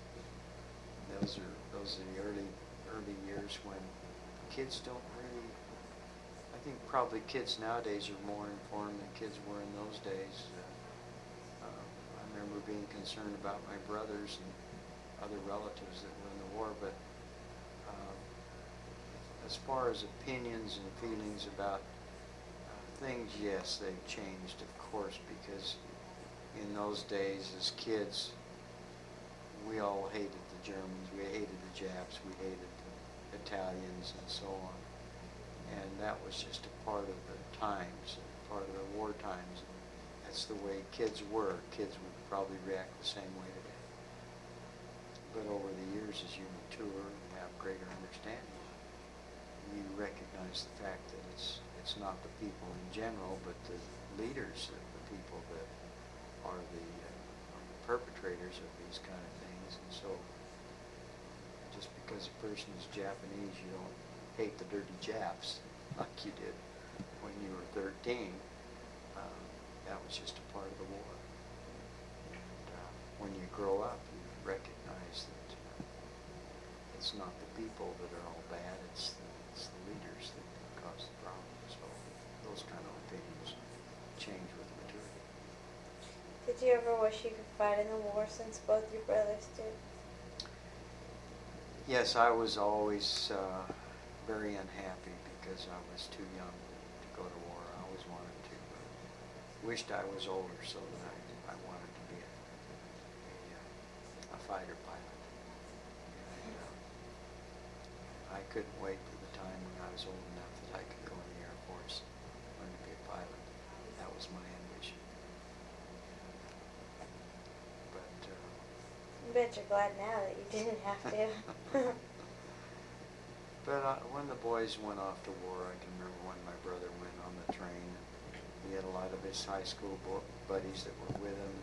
Those are the early years when kids don't really. I think probably kids nowadays are more informed than kids were in those days. I remember being concerned about my brothers and other relatives that were in the war, but as far as opinions and feelings about things, yes, they've changed, of course, because in those days as kids, we all hated the Germans, we hated the Japs, we hated the Italians and so on. And that was just a part of the times, part of the war times. And that's the way kids were. Kids would probably react the same way today. But over the years, as you mature and have greater understanding, you recognize the fact that it's not the people in general, but the leaders of the people that are the perpetrators of these kind of things. And so just because a person is Japanese, you don't hate the dirty Japs like you did when you were 13. That was just a part of the war. And when you grow up, you recognize that it's not the people that are all bad, it's the leaders that cause the problem. So those kind of opinions change with maturity. Did you ever wish you could fight in the war since both your brothers did? Yes, I was always very unhappy because I was too young to go to war. I always wanted to. Wished I was older so that I wanted to be a fighter pilot. And I couldn't wait for the time when I was old enough that I could go in the Air Force and learn to be a pilot. That was my ambition. But I bet you're glad now that you didn't have to. But when the boys went off to war, I can remember when my brother went on the train. He had a lot of his high school buddies that were with him,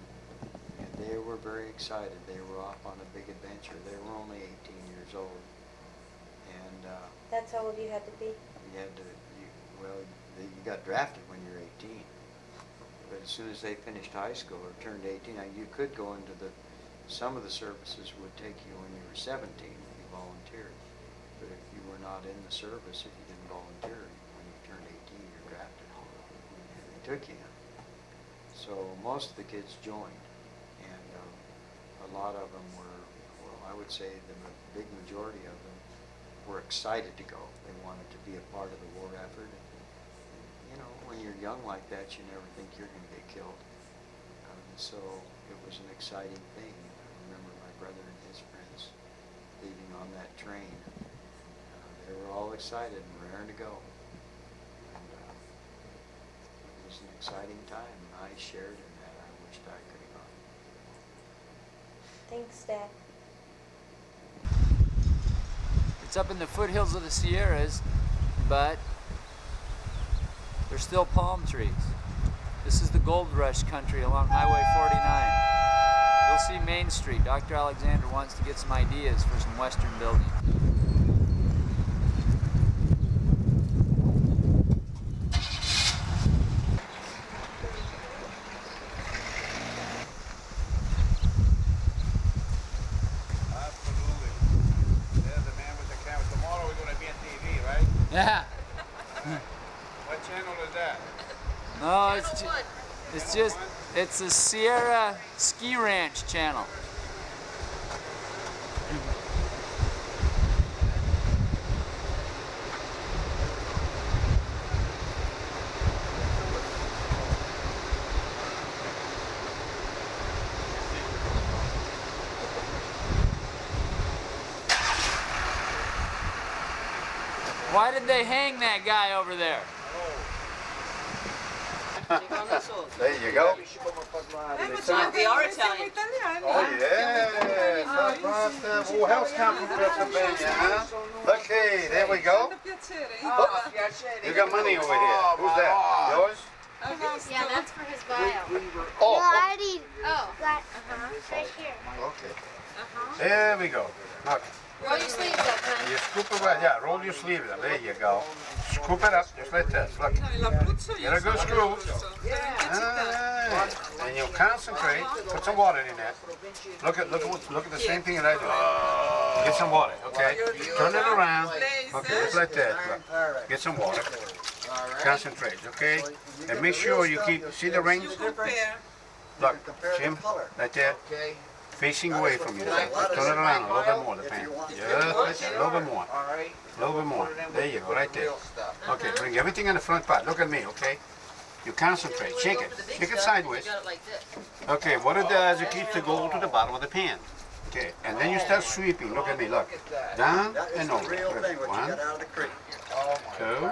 and they were very excited. They were off on a big adventure. They were only 18 years old, and that's how old you had to be. You got drafted when you're 18. But as soon as they finished high school or turned 18, now you could go into some of the services would take you when you were 17 if you volunteered. But if you were not in the service, if you didn't volunteer, when you turned 18, you're drafted. And they took you in. So most of the kids joined, and a lot of them were, I would say the big majority of them were excited to go. They wanted to be a part of the war effort. And, when you're young like that, you never think you're going to get killed. So it was an exciting thing. I remember my brother and his friends leaving on that train. They were all excited and raring to go. And it was an exciting time, and I shared in that. I wished I could have gone. Thanks, Dad. It's up in the foothills of the Sierras, but there's still palm trees. This is the gold rush country along Highway 49. You'll see Main Street. Dr. Alexander wants to get some ideas for some Western building. Yeah. What channel is that? No, it's the Sierra Ski Ranch channel. Why did they hang that guy over there? There you go. We are Italian. Oh yeah. Who else come from Pennsylvania, huh? Okay, there we go. You got money over here. Who's that? Yours? Yeah, that's for his bio. Oh, Right here. okay. There we go. Look. Roll your sleeves up, honey. You scoop it right, yeah, roll your sleeve up. There you go. Scoop it up just like this. Look. Get a good screw. Alright. And you concentrate. Put some water in there. Look at the same thing that I do. Get some water, okay? Turn it around. Okay, just like that. Look. Get some water. Concentrate, okay? And make sure you keep. See the rings? Look, Jim, right there. Facing away from you. Turn it around a little bit more, the pan. Just a little bit more. A little bit more. There you go, right there. Okay, bring everything in the front part. Look at me, okay? You concentrate. Shake it. Shake it sideways. Okay, what it does, it keeps the gold to the bottom of the pan. Okay, and then you start sweeping. Look at me, look. Down and over. 1, 2,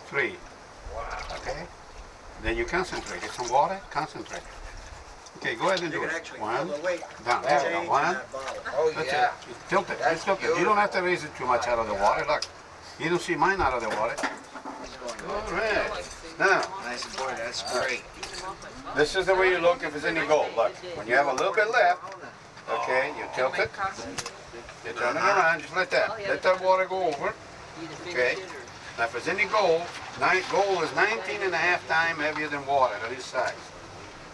3. Okay? Then you concentrate. Get some water, concentrate. Okay, go ahead and do it. 1, down. There we go. 1. That's it. You tilt it. You tilt it. You don't have to raise it too much out of the water. Look, you don't see mine out of the water. All right. Now, Nice boy, that's great. this is the way you look if there's any gold. Look, when you have a little bit left, okay, you tilt it. You turn it around just like that. Let that water go over. Okay. Now, if there's any gold, gold is 19 and a half times heavier than water at this size.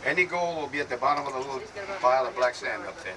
Any gold will be at the bottom of the little pile of black sand up there.